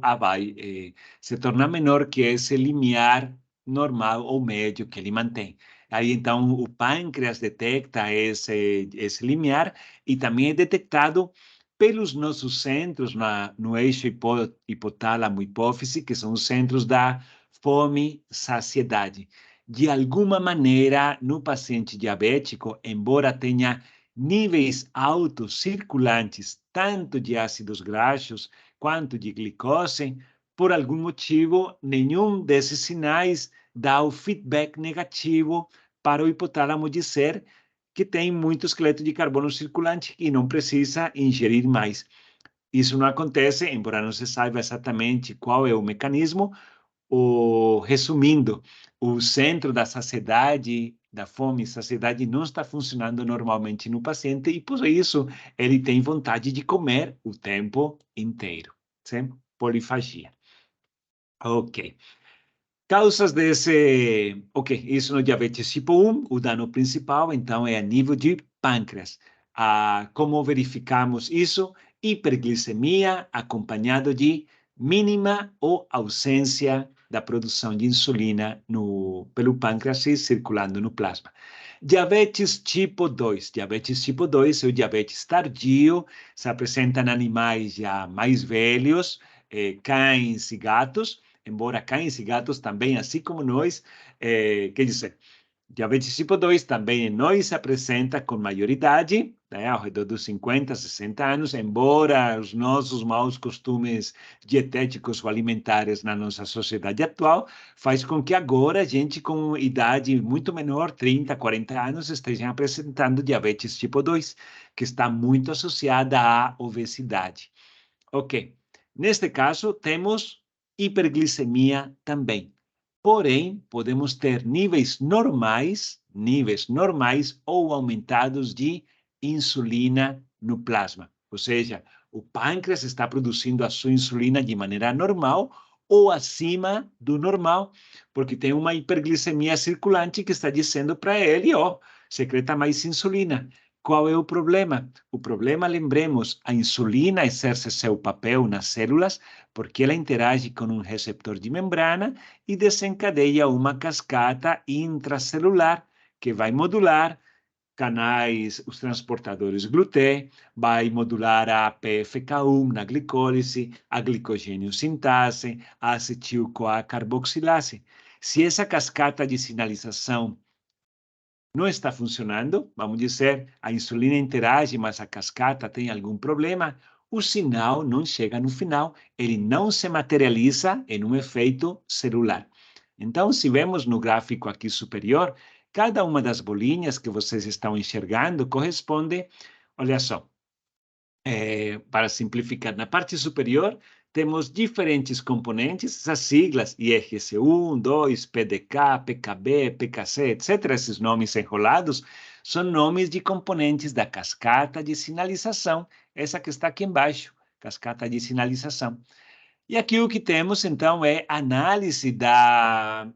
se torna menor que esse limiar normal ou médio que ele mantém. Aí, então, o pâncreas detecta esse limiar e também é detectado pelos nossos centros no eixo hipotálamo-hipófise, que são os centros da fome-saciedade. De alguma maneira, no paciente diabético, embora tenha níveis altos circulantes, tanto de ácidos graxos quanto de glicose, por algum motivo, nenhum desses sinais dá o feedback negativo para o hipotálamo dizer que tem muito esqueleto de carbono circulante e não precisa ingerir mais. Isso não acontece, embora não se saiba exatamente qual é o mecanismo. Resumindo, o centro da saciedade, da fome e saciedade não está funcionando normalmente no paciente e, por isso, ele tem vontade de comer o tempo inteiro. Sim? Polifagia. Ok. Causas desse... Ok, isso no diabetes tipo 1, o dano principal, então, é a nível de pâncreas. Como verificamos isso? Hiperglicemia acompanhado de mínima ou ausência da produção de insulina pelo pâncreas e circulando no plasma. Diabetes tipo 2. Diabetes tipo 2 é o diabetes tardio, se apresenta em animais já mais velhos, cães e gatos, embora cães e gatos também, assim como nós, quer dizer, diabetes tipo 2 também em nós se apresenta com maioridade, né, ao redor dos 50, 60 anos, embora os nossos maus costumes dietéticos ou alimentares na nossa sociedade atual faz com que agora a gente com idade muito menor, 30, 40 anos, esteja apresentando diabetes tipo 2, que está muito associada à obesidade. Ok. Neste caso, temos hiperglicemia também. Porém, podemos ter níveis normais ou aumentados de insulina no plasma. Ou seja, o pâncreas está produzindo a sua insulina de maneira normal ou acima do normal, porque tem uma hiperglicemia circulante que está dizendo para ele, secreta mais insulina. Qual é o problema? O problema, lembremos, a insulina exerce seu papel nas células porque ela interage com um receptor de membrana e desencadeia uma cascata intracelular que vai modular canais, os transportadores GLUT, vai modular a PFK1 na glicólise, a glicogênio sintase, a acetil-CoA carboxilase. Se essa cascata de sinalização não está funcionando, vamos dizer, a insulina interage, mas a cascata tem algum problema, o sinal não chega no final, ele não se materializa em um efeito celular. Então, se vemos no gráfico aqui superior, cada uma das bolinhas que vocês estão enxergando corresponde, olha só, para simplificar, na parte superior temos diferentes componentes, essas siglas, IRC1, 2, PDK, PKB, PKC, etc. Esses nomes enrolados são nomes de componentes da cascata de sinalização, essa que está aqui embaixo, cascata de sinalização. E aqui o que temos, então, é análise da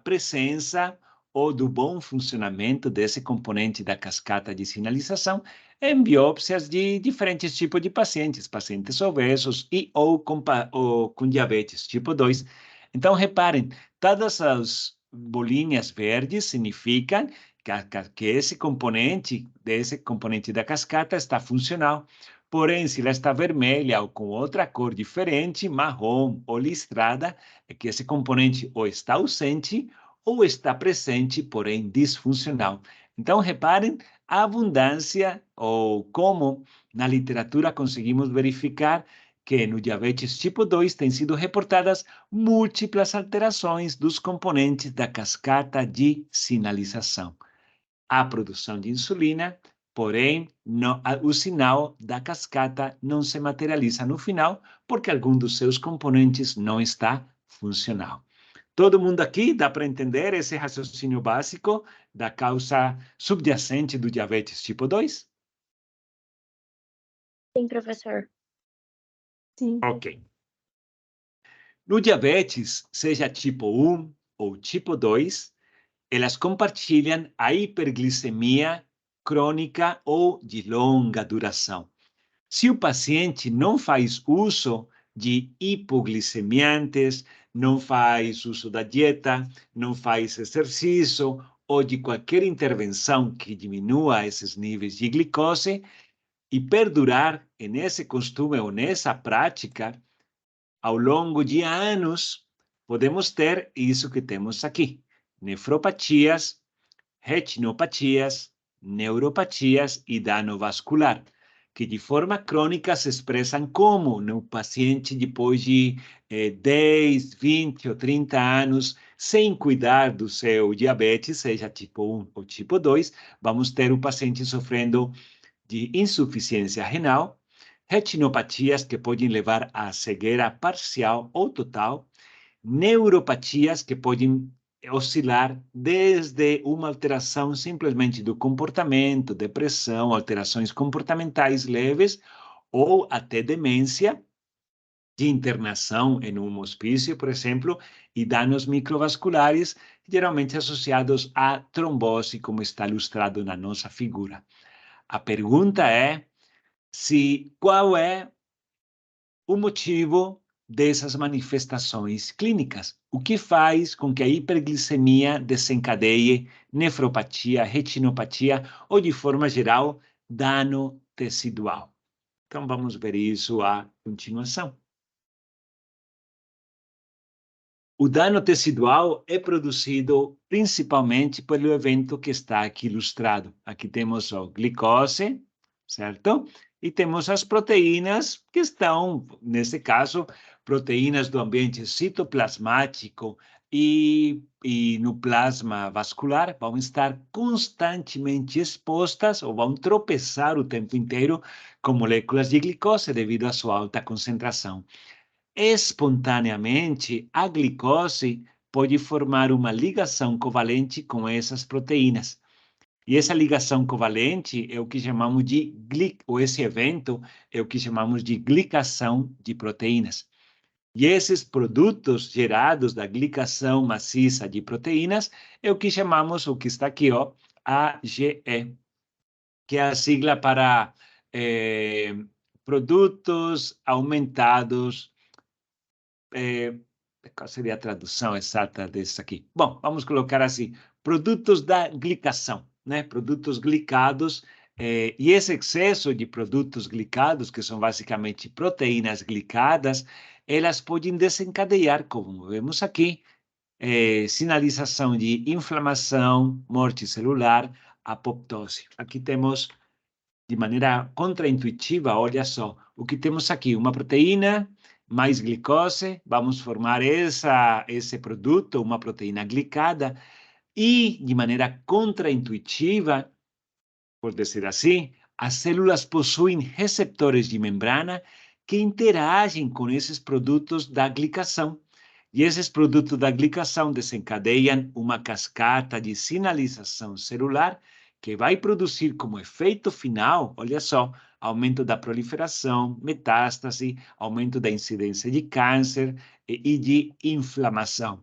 presença ou do bom funcionamento desse componente da cascata de sinalização em biópsias de diferentes tipos de pacientes, pacientes obesos ou com diabetes tipo 2. Então, reparem, todas as bolinhas verdes significam que esse componente da cascata está funcional. Porém, se ela está vermelha ou com outra cor diferente, marrom ou listrada, é que esse componente ou está ausente ou está presente, porém disfuncional. Então, reparem a abundância ou como na literatura conseguimos verificar que no diabetes tipo 2 têm sido reportadas múltiplas alterações dos componentes da cascata de sinalização. A produção de insulina, porém, o sinal da cascata não se materializa no final porque algum dos seus componentes não está funcional. Todo mundo aqui dá para entender esse raciocínio básico da causa subjacente do diabetes tipo 2? Sim, professor. Sim. Ok. No diabetes, seja tipo 1 ou tipo 2, elas compartilham a hiperglicemia crônica ou de longa duração. Se o paciente não faz uso de hipoglicemiantes, não faz uso da dieta, não faz exercício ou de qualquer intervenção que diminua esses níveis de glicose e perdurar nesse costume ou nessa prática, ao longo de anos, podemos ter isso que temos aqui: nefropatias, retinopatias, neuropatias e dano vascular, que de forma crônica se expressam como no paciente depois de 10, 20 ou 30 anos, sem cuidar do seu diabetes, seja tipo 1 ou tipo 2, vamos ter o paciente sofrendo de insuficiência renal, retinopatias que podem levar à cegueira parcial ou total, neuropatias que podem oscilar desde uma alteração simplesmente do comportamento, depressão, alterações comportamentais leves, ou até demência, de internação em um hospício, por exemplo, e danos microvasculares, geralmente associados à trombose, como está ilustrado na nossa figura. A pergunta é qual é o motivo dessas manifestações clínicas. O que faz com que a hiperglicemia desencadeie nefropatia, retinopatia ou, de forma geral, dano tecidual? Então, vamos ver isso à continuação. O dano tecidual é produzido principalmente pelo evento que está aqui ilustrado. Aqui temos a glicose, certo? E temos as proteínas que estão, nesse caso, proteínas do ambiente citoplasmático e no plasma vascular, vão estar constantemente expostas ou vão tropeçar o tempo inteiro com moléculas de glicose devido à sua alta concentração. Espontaneamente, a glicose pode formar uma ligação covalente com essas proteínas. E essa ligação covalente é o que chamamos de esse evento é o que chamamos de glicação de proteínas. E esses produtos gerados da glicação maciça de proteínas é o que chamamos, o que está aqui, ó, AGE, que é a sigla para produtos aumentados. Qual seria a tradução exata disso aqui? Bom, vamos colocar assim, produtos da glicação, né? Produtos glicados. E esse excesso de produtos glicados, que são basicamente proteínas glicadas, elas podem desencadear, como vemos aqui, sinalização de inflamação, morte celular, apoptose. Aqui temos, de maneira contraintuitiva, olha só, o que temos aqui, uma proteína mais glicose, vamos formar esse produto, uma proteína glicada, e, de maneira contraintuitiva, por dizer assim, as células possuem receptores de membrana que interagem com esses produtos da glicação. E esses produtos da glicação desencadeiam uma cascata de sinalização celular que vai produzir como efeito final, olha só, aumento da proliferação, metástase, aumento da incidência de câncer e de inflamação,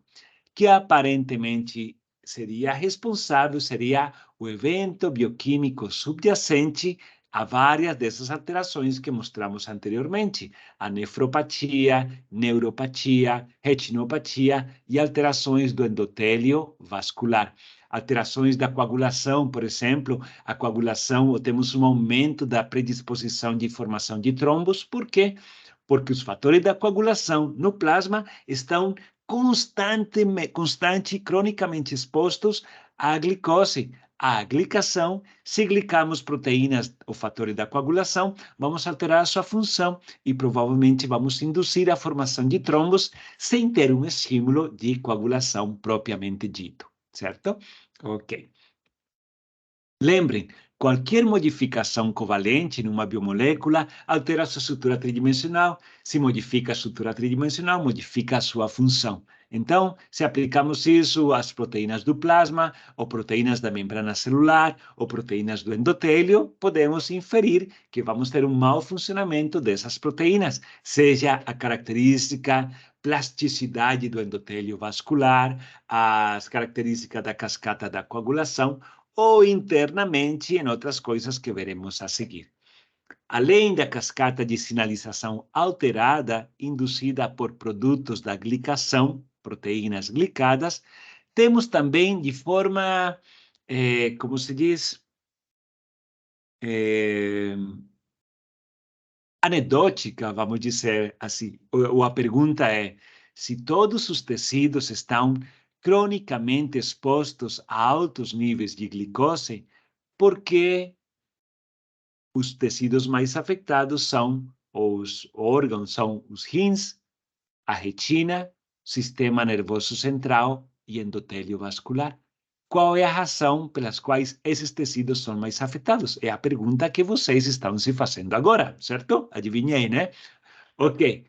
que aparentemente seria responsável, seria o evento bioquímico subjacente a várias dessas alterações que mostramos anteriormente, a nefropatia, neuropatia, retinopatia e alterações do endotélio vascular. Alterações da coagulação, por exemplo, a coagulação, temos um aumento da predisposição de formação de trombos. Por quê? Porque os fatores da coagulação no plasma estão constante e cronicamente expostos à glicose, à glicação. Se glicamos proteínas ou fatores da coagulação, vamos alterar a sua função e provavelmente vamos induzir a formação de trombos sem ter um estímulo de coagulação propriamente dito, certo? Ok. Lembrem, qualquer modificação covalente numa biomolécula altera a sua estrutura tridimensional. Se modifica a estrutura tridimensional, modifica a sua função. Então, se aplicamos isso às proteínas do plasma, ou proteínas da membrana celular, ou proteínas do endotélio, podemos inferir que vamos ter um mau funcionamento dessas proteínas, seja a característica plasticidade do endotélio vascular, as características da cascata da coagulação, ou internamente em outras coisas que veremos a seguir. Além da cascata de sinalização alterada induzida por produtos da glicação, proteínas glicadas, temos também de forma, como se diz, anedótica, vamos dizer assim, ou a pergunta é, se todos os tecidos estão cronicamente expostos a altos níveis de glicose, por que os tecidos mais afetados são, os órgãos são os rins, a retina, sistema nervoso central e endotélio vascular? Qual é a razão pelas quais esses tecidos são mais afetados? É a pergunta que vocês estão se fazendo agora, certo? Adivinhei, né? Ok.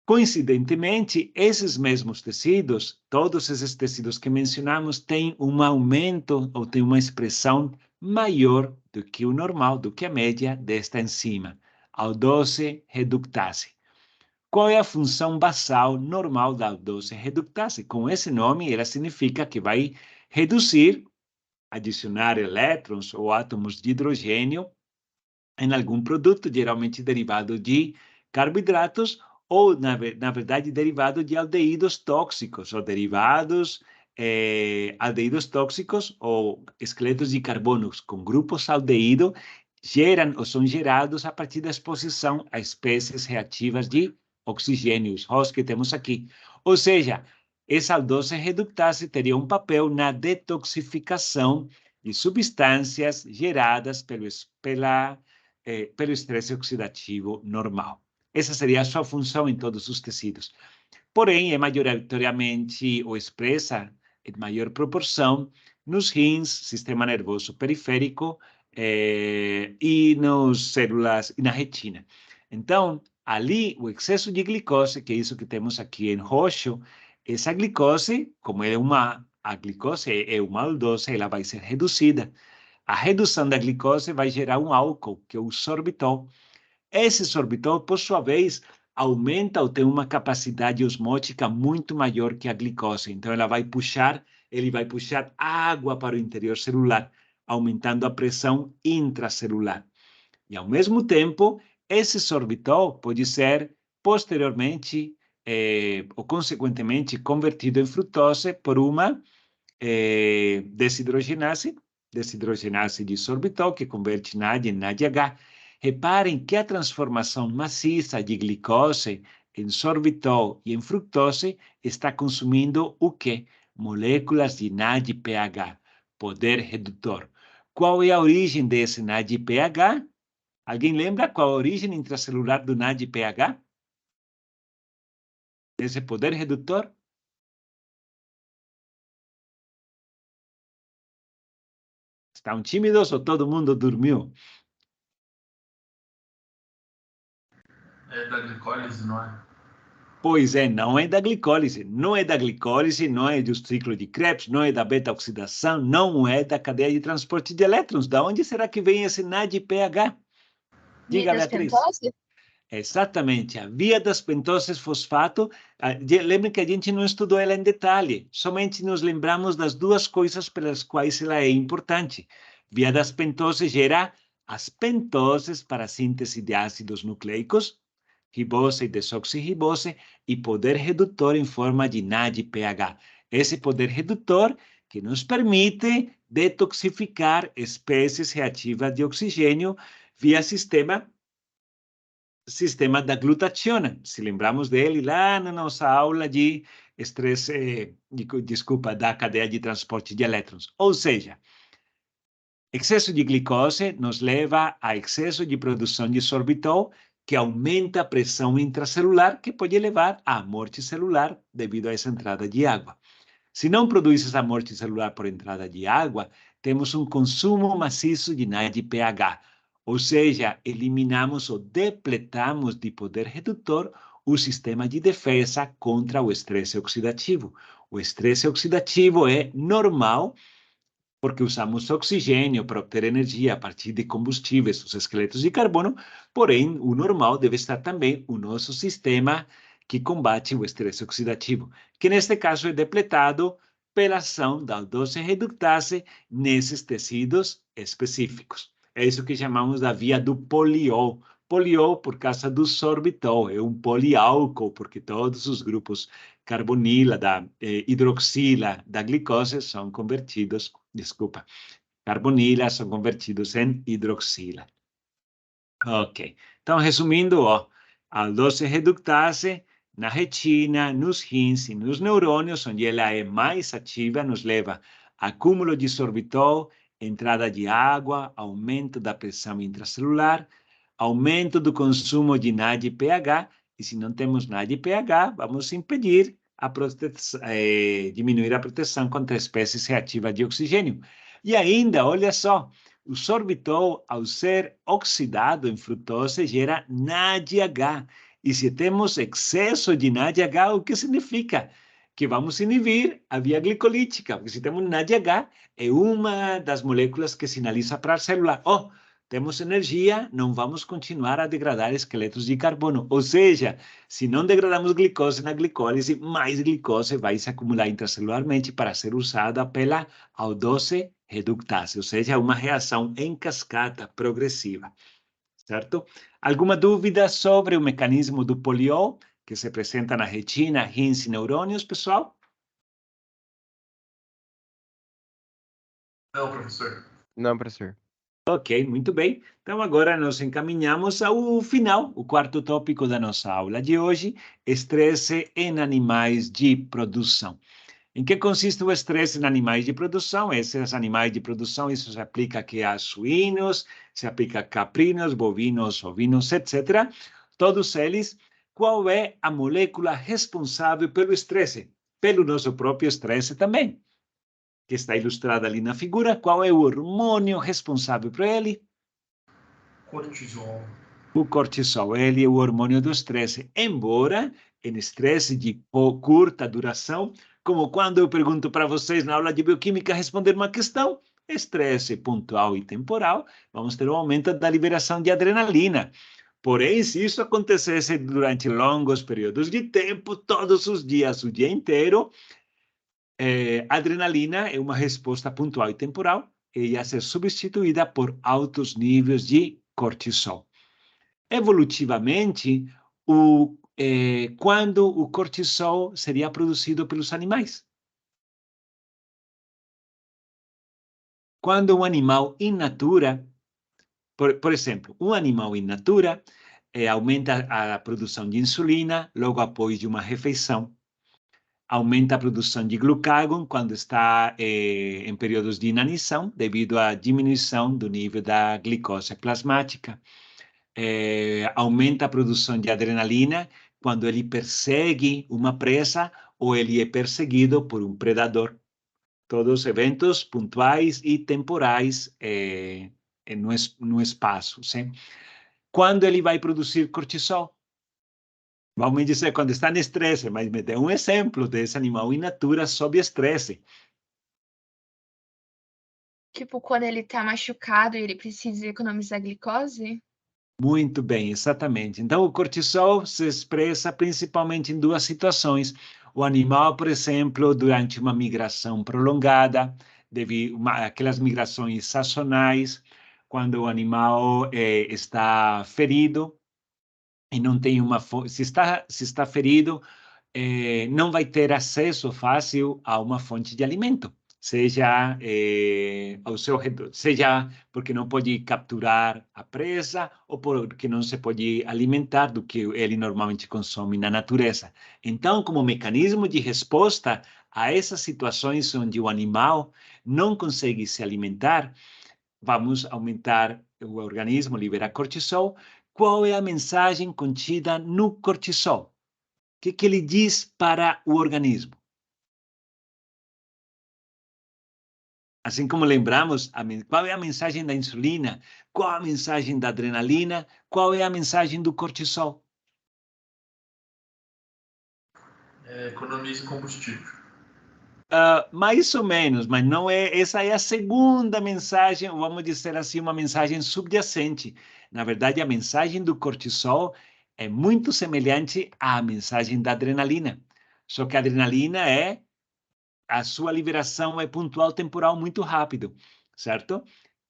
Coincidentemente, esses mesmos tecidos, todos esses tecidos que mencionamos, têm um aumento ou têm uma expressão maior do que o normal, do que a média desta enzima, aldose reductase. Qual é a função basal normal da aldose reductase? Com esse nome, ela significa que vai reduzir, adicionar elétrons ou átomos de hidrogênio em algum produto, geralmente derivado de carboidratos, ou, na verdade, derivado de aldeídos tóxicos, ou derivados, aldeídos tóxicos, ou esqueletos de carbono com grupos aldeído, geram ou são gerados a partir da exposição a espécies reativas de oxigênio, os que temos aqui. Ou seja, essa aldose reductase teria um papel na detoxificação de substâncias geradas pelo estresse oxidativo normal. Essa seria a sua função em todos os tecidos. Porém, é majoritariamente ou expressa em maior proporção nos rins, sistema nervoso periférico e nas células e na retina. Então, ali, o excesso de glicose, que é isso que temos aqui em roxo, essa glicose, como a glicose é uma aldose, ela vai ser reduzida. A redução da glicose vai gerar um álcool, que é o sorbitol. Esse sorbitol, por sua vez, aumenta ou tem uma capacidade osmótica muito maior que a glicose. Então, ele vai puxar água para o interior celular, aumentando a pressão intracelular. E, ao mesmo tempo, esse sorbitol pode ser, posteriormente, ou consequentemente, convertido em frutose por uma desidrogenase, desidrogenase de sorbitol, que converte NAD em NADH. Reparem que a transformação maciça de glicose em sorbitol e em fructose está consumindo o quê? Moléculas de NADPH, poder redutor. Qual é a origem desse NADPH? Alguém lembra qual a origem intracelular do NADPH? Desse poder redutor? Estão tímidos ou todo mundo dormiu? É da glicólise, não é? Pois é, não é da glicólise. Não é da glicólise, não é do ciclo de Krebs, não é da beta-oxidação, não é da cadeia de transporte de elétrons. Da onde será que vem esse NADPH? Via Diga, das Beatriz. pentose? Exatamente, a via das pentoses fosfato. Lembre que a gente não estudou ela em detalhe, somente nos lembramos das duas coisas pelas quais ela é importante. Via das pentoses gera as pentoses para a síntese de ácidos nucleicos, ribose e desoxirribose, e poder redutor em forma de NADPH. Esse poder redutor que nos permite detoxificar espécies reativas de oxigênio via sistema da glutationa. Se lembramos dele lá na nossa aula de estresse, desculpa, da cadeia de transporte de elétrons. Ou seja, excesso de glicose nos leva a excesso de produção de sorbitol, que aumenta a pressão intracelular, que pode levar à morte celular devido a essa entrada de água. Se não produz essa morte celular por entrada de água, temos um consumo maciço de NADPH, ou seja, eliminamos ou depletamos de poder redutor o sistema de defesa contra o estresse oxidativo. O estresse oxidativo é normal porque usamos oxigênio para obter energia a partir de combustíveis, os esqueletos de carbono, porém, o normal deve estar também o nosso sistema que combate o estresse oxidativo, que neste caso é depletado pela ação da aldose reductase nesses tecidos específicos. É isso que chamamos da via do poliol. Poliol por causa do sorbitol, é um poliálcool, porque todos os grupos carbonila, hidroxila, da glicose são convertidos, carbonila são convertidos em hidroxila. Ok, então resumindo, ó, a aldose reductase na retina, nos rins e nos neurônios, onde ela é mais ativa, nos leva a acúmulo de sorbitol, entrada de água, aumento da pressão intracelular, aumento do consumo de NADPH, e se não temos NADPH, vamos impedir diminuir a proteção contra espécies reativas de oxigênio. E ainda, olha só, o sorbitol, ao ser oxidado em frutose, gera NADH. E se temos excesso de NADH, o que significa? Que vamos inibir a via glicolítica, porque se temos NADH, é uma das moléculas que sinaliza para a célula, temos energia, não vamos continuar a degradar esqueletos de carbono. Ou seja, se não degradamos glicose na glicólise, mais glicose vai se acumular intracelularmente para ser usada pela aldose reductase, ou seja, uma reação em cascata progressiva, certo? Alguma dúvida sobre o mecanismo do poliol, que se apresenta na retina, rins e neurônios, pessoal? Não, professor. Não, professor. Ok, muito bem. Então, agora nos encaminhamos ao final, o quarto tópico da nossa aula de hoje, estresse em animais de produção. Em que consiste o estresse em animais de produção? Esses animais de produção, isso se aplica aqui a suínos, se aplica a caprinos, bovinos, ovinos, etc. Todos eles, qual é a molécula responsável pelo estresse? Pelo nosso próprio estresse também, que está ilustrada ali na figura. Qual é o hormônio responsável por ele? Cortisol. O cortisol, ele é o hormônio do estresse, embora em estresse de curta duração, como quando eu pergunto para vocês na aula de bioquímica responder uma questão, estresse pontual e temporal, vamos ter um aumento da liberação de adrenalina. Porém, se isso acontecesse durante longos períodos de tempo, todos os dias, o dia inteiro, adrenalina é uma resposta pontual e temporal, e ia ser substituída por altos níveis de cortisol. Evolutivamente, quando o cortisol seria produzido pelos animais? Quando um animal in natura, por exemplo, um animal in natura aumenta a produção de insulina logo após de uma refeição. Aumenta a produção de glucágon quando está em períodos de inanição, devido à diminuição do nível da glicose plasmática. Aumenta a produção de adrenalina quando ele persegue uma presa ou ele é perseguido por um predador. Todos eventos pontuais e temporais no espaço. Sim? Quando ele vai produzir cortisol? Vamos dizer, quando está em estresse, mas me dê um exemplo desse animal in natura sob estresse. Tipo, quando ele tá machucado e ele precisa economizar glicose? Muito bem, exatamente. Então, o cortisol se expressa principalmente em duas situações. O animal, por exemplo, durante uma migração prolongada, aquelas migrações sazonais, quando o animal está ferido e não tem se está ferido, não vai ter acesso fácil a uma fonte de alimento, seja ao seu redor, seja porque não pode capturar a presa ou porque não se pode alimentar do que ele normalmente consome na natureza. Então, como mecanismo de resposta a essas situações onde o animal não consegue se alimentar, vamos aumentar o organismo, liberar cortisol. Qual é a mensagem contida no cortisol? O que ele diz para o organismo? Assim como lembramos, qual é a mensagem da insulina? Qual a mensagem da adrenalina? Qual é a mensagem do cortisol? Economize combustível. Mais ou menos, mas não é. Essa é a segunda mensagem, vamos dizer assim, uma mensagem subjacente. Na verdade, a mensagem do cortisol é muito semelhante à mensagem da adrenalina. Só que a adrenalina a sua liberação é pontual, temporal, muito rápido, certo?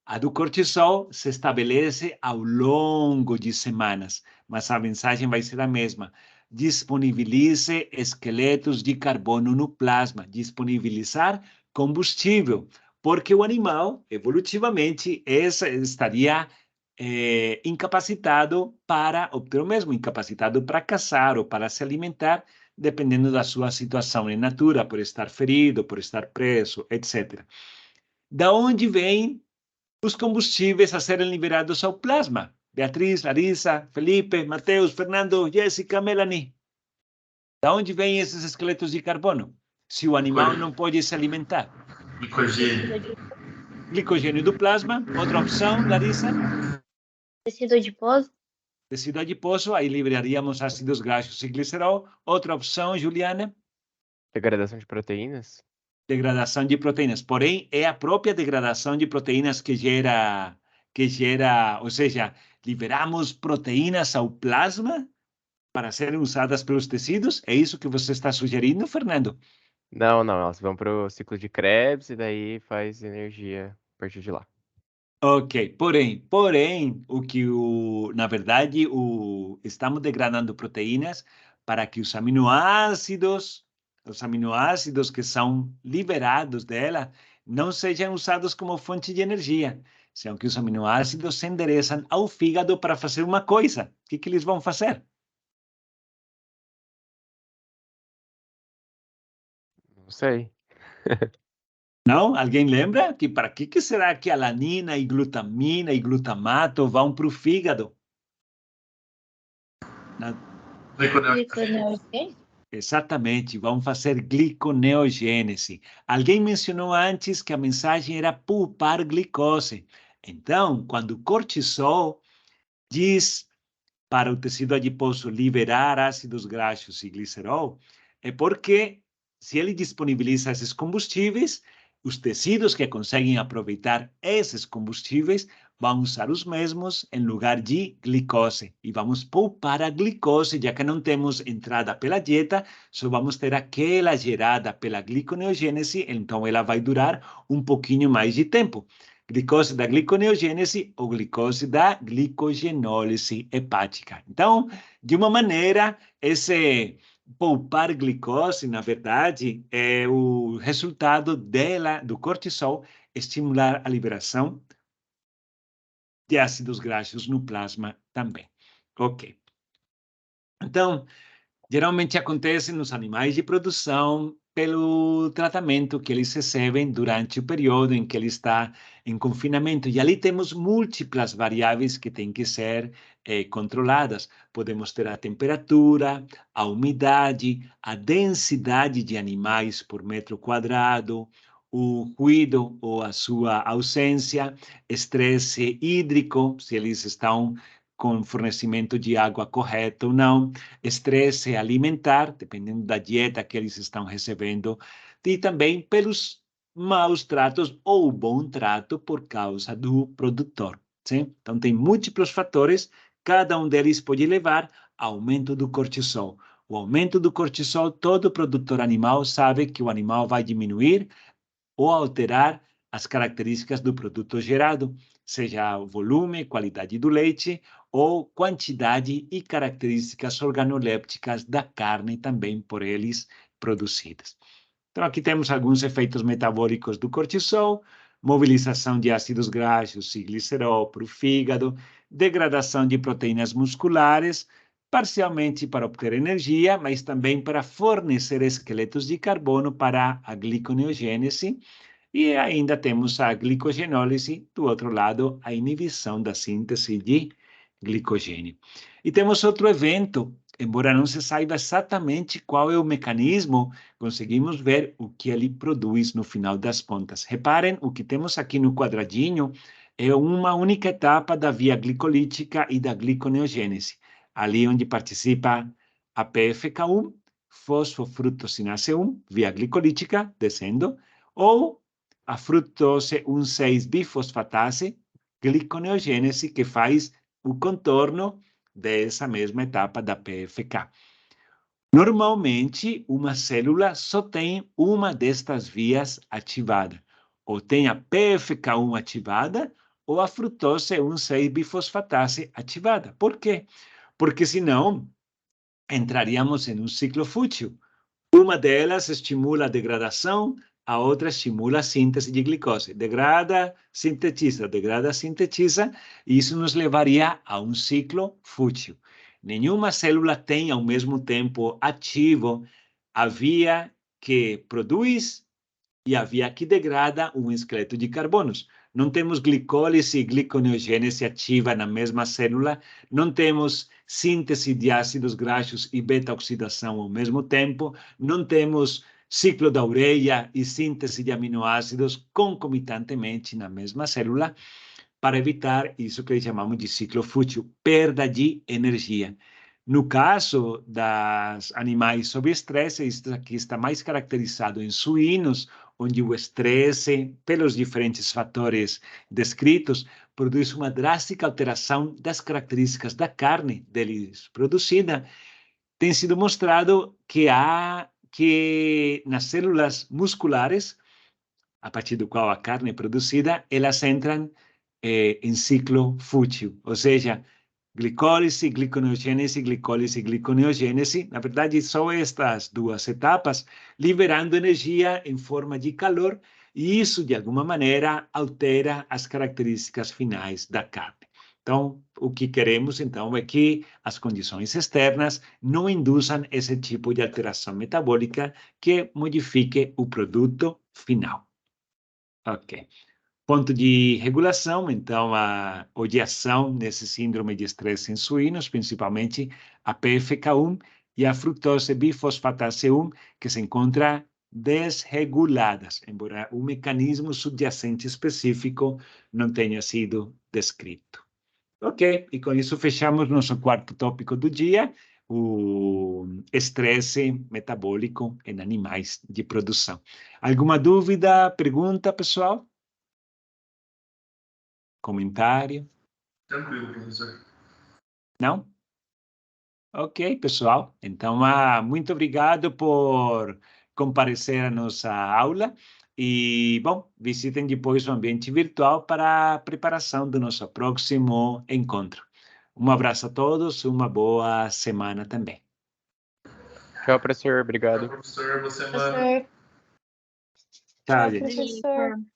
A do cortisol se estabelece ao longo de semanas, mas a mensagem vai ser a mesma. Disponibilize esqueletos de carbono no plasma, disponibilizar combustível, porque o animal, evolutivamente, estaria incapacitado para obter o mesmo, incapacitado para caçar ou para se alimentar, dependendo da sua situação em natura, por estar ferido, por estar preso, etc. Da onde vem os combustíveis a serem liberados ao plasma? Beatriz, Larissa, Felipe, Mateus, Fernando, Jéssica, Melanie. Da onde vêm esses esqueletos de carbono? Se o animal não pode se alimentar. Glicogênio. Glicogênio do plasma. Outra opção, Larissa? Tecido adiposo? Tecido adiposo, aí liberaríamos ácidos graxos e glicerol. Outra opção, Juliana? Degradação de proteínas? Degradação de proteínas. Porém, é a própria degradação de proteínas que gera, ou seja, liberamos proteínas ao plasma para serem usadas pelos tecidos? É isso que você está sugerindo, Fernando? Não, elas vão para o ciclo de Krebs e daí faz energia a partir de lá. Ok, porém, na verdade, estamos degradando proteínas para que os aminoácidos que são liberados dela, não sejam usados como fonte de energia, são que os aminoácidos se endereçam ao fígado para fazer uma coisa. O que eles vão fazer? Não sei. Não? Alguém lembra? Para que será que alanina e glutamina e glutamato vão para o fígado? Gliconeogênese? Exatamente, vão fazer gliconeogênese. Alguém mencionou antes que a mensagem era poupar glicose. Então, quando o cortisol diz para o tecido adiposo liberar ácidos graxos e glicerol, é porque se ele disponibiliza esses combustíveis, os tecidos que conseguem aproveitar esses combustíveis vão usar os mesmos em lugar de glicose. E vamos poupar a glicose, já que não temos entrada pela dieta, só vamos ter aquela gerada pela gliconeogênese, então ela vai durar um pouquinho mais de tempo. Glicose da gliconeogênese ou glicose da glicogenólise hepática. Então, de uma maneira, esse poupar glicose, na verdade, é o resultado do cortisol estimular a liberação de ácidos graxos no plasma também. Ok. Então, geralmente acontece nos animais de produção pelo tratamento que eles recebem durante o período em que ele está em confinamento. E ali temos múltiplas variáveis que têm que ser controladas. Podemos ter a temperatura, a umidade, a densidade de animais por metro quadrado, o ruído ou a sua ausência, estresse hídrico, se eles estão com fornecimento de água correto ou não, estresse alimentar, dependendo da dieta que eles estão recebendo, e também pelos maus tratos ou bom trato por causa do produtor. Sim? Então, tem múltiplos fatores, cada um deles pode levar ao aumento do cortisol. O aumento do cortisol, todo produtor animal sabe que o animal vai diminuir ou alterar as características do produto gerado, seja o volume, qualidade do leite, ou quantidade e características organolépticas da carne também por eles produzidas. Então, aqui temos alguns efeitos metabólicos do cortisol, mobilização de ácidos graxos e glicerol para o fígado, degradação de proteínas musculares, parcialmente para obter energia, mas também para fornecer esqueletos de carbono para a gliconeogênese, e ainda temos a glicogenólise, do outro lado, a inibição da síntese de glicogênio. E temos outro evento, embora não se saiba exatamente qual é o mecanismo, conseguimos ver o que ele produz no final das contas. Reparem, o que temos aqui no quadradinho é uma única etapa da via glicolítica e da gliconeogênese, ali onde participa a PFK1, fosfofructosinase 1, via glicolítica, descendo, ou a frutose 1,6-bifosfatase, gliconeogênese, que faz o contorno dessa mesma etapa da PFK. Normalmente, uma célula só tem uma destas vias ativada. Ou tem a PFK1 ativada, ou a frutose 1,6-bifosfatase ativada. Por quê? Porque senão entraríamos em um ciclo fútil. Uma delas estimula a degradação, a outra estimula a síntese de glicose. Degrada, sintetiza, e isso nos levaria a um ciclo fútil. Nenhuma célula tem ao mesmo tempo ativo a via que produz e a via que degrada um esqueleto de carbonos. Não temos glicólise e gliconeogênese ativa na mesma célula, não temos síntese de ácidos graxos e beta-oxidação ao mesmo tempo, não temos ciclo da ureia e síntese de aminoácidos concomitantemente na mesma célula, para evitar isso que chamamos de ciclo fútil, perda de energia. No caso dos animais sob estresse, isso aqui está mais caracterizado em suínos, onde o estresse, pelos diferentes fatores descritos, produz uma drástica alteração das características da carne deles produzida. Tem sido mostrado que nas células musculares, a partir do qual a carne é produzida, elas entram em ciclo fútil, ou seja, glicólise, gliconeogênese, glicólise, gliconeogênese, na verdade, são estas duas etapas, liberando energia em forma de calor, e isso, de alguma maneira, altera as características finais da carne. Então, o que queremos, então, é que as condições externas não induzam esse tipo de alteração metabólica que modifique o produto final. Ok. Ponto de regulação, então, ou de ação nesse síndrome de estresse em suínos, principalmente a PFK1 e a frutose bifosfatase 1, que se encontra desreguladas, embora o mecanismo subjacente específico não tenha sido descrito. Ok, e com isso fechamos nosso quarto tópico do dia, o estresse metabólico em animais de produção. Alguma dúvida, pergunta, pessoal? Comentário? Tranquilo, professor. Não? Ok, pessoal. Então, muito obrigado por comparecer à nossa aula. E, bom, visitem depois o ambiente virtual para a preparação do nosso próximo encontro. Um abraço a todos, uma boa semana também. Tchau, professor. Tchau, Obrigado. professor. Boa semana. Professor. Tchau, Tchau, gente. professor.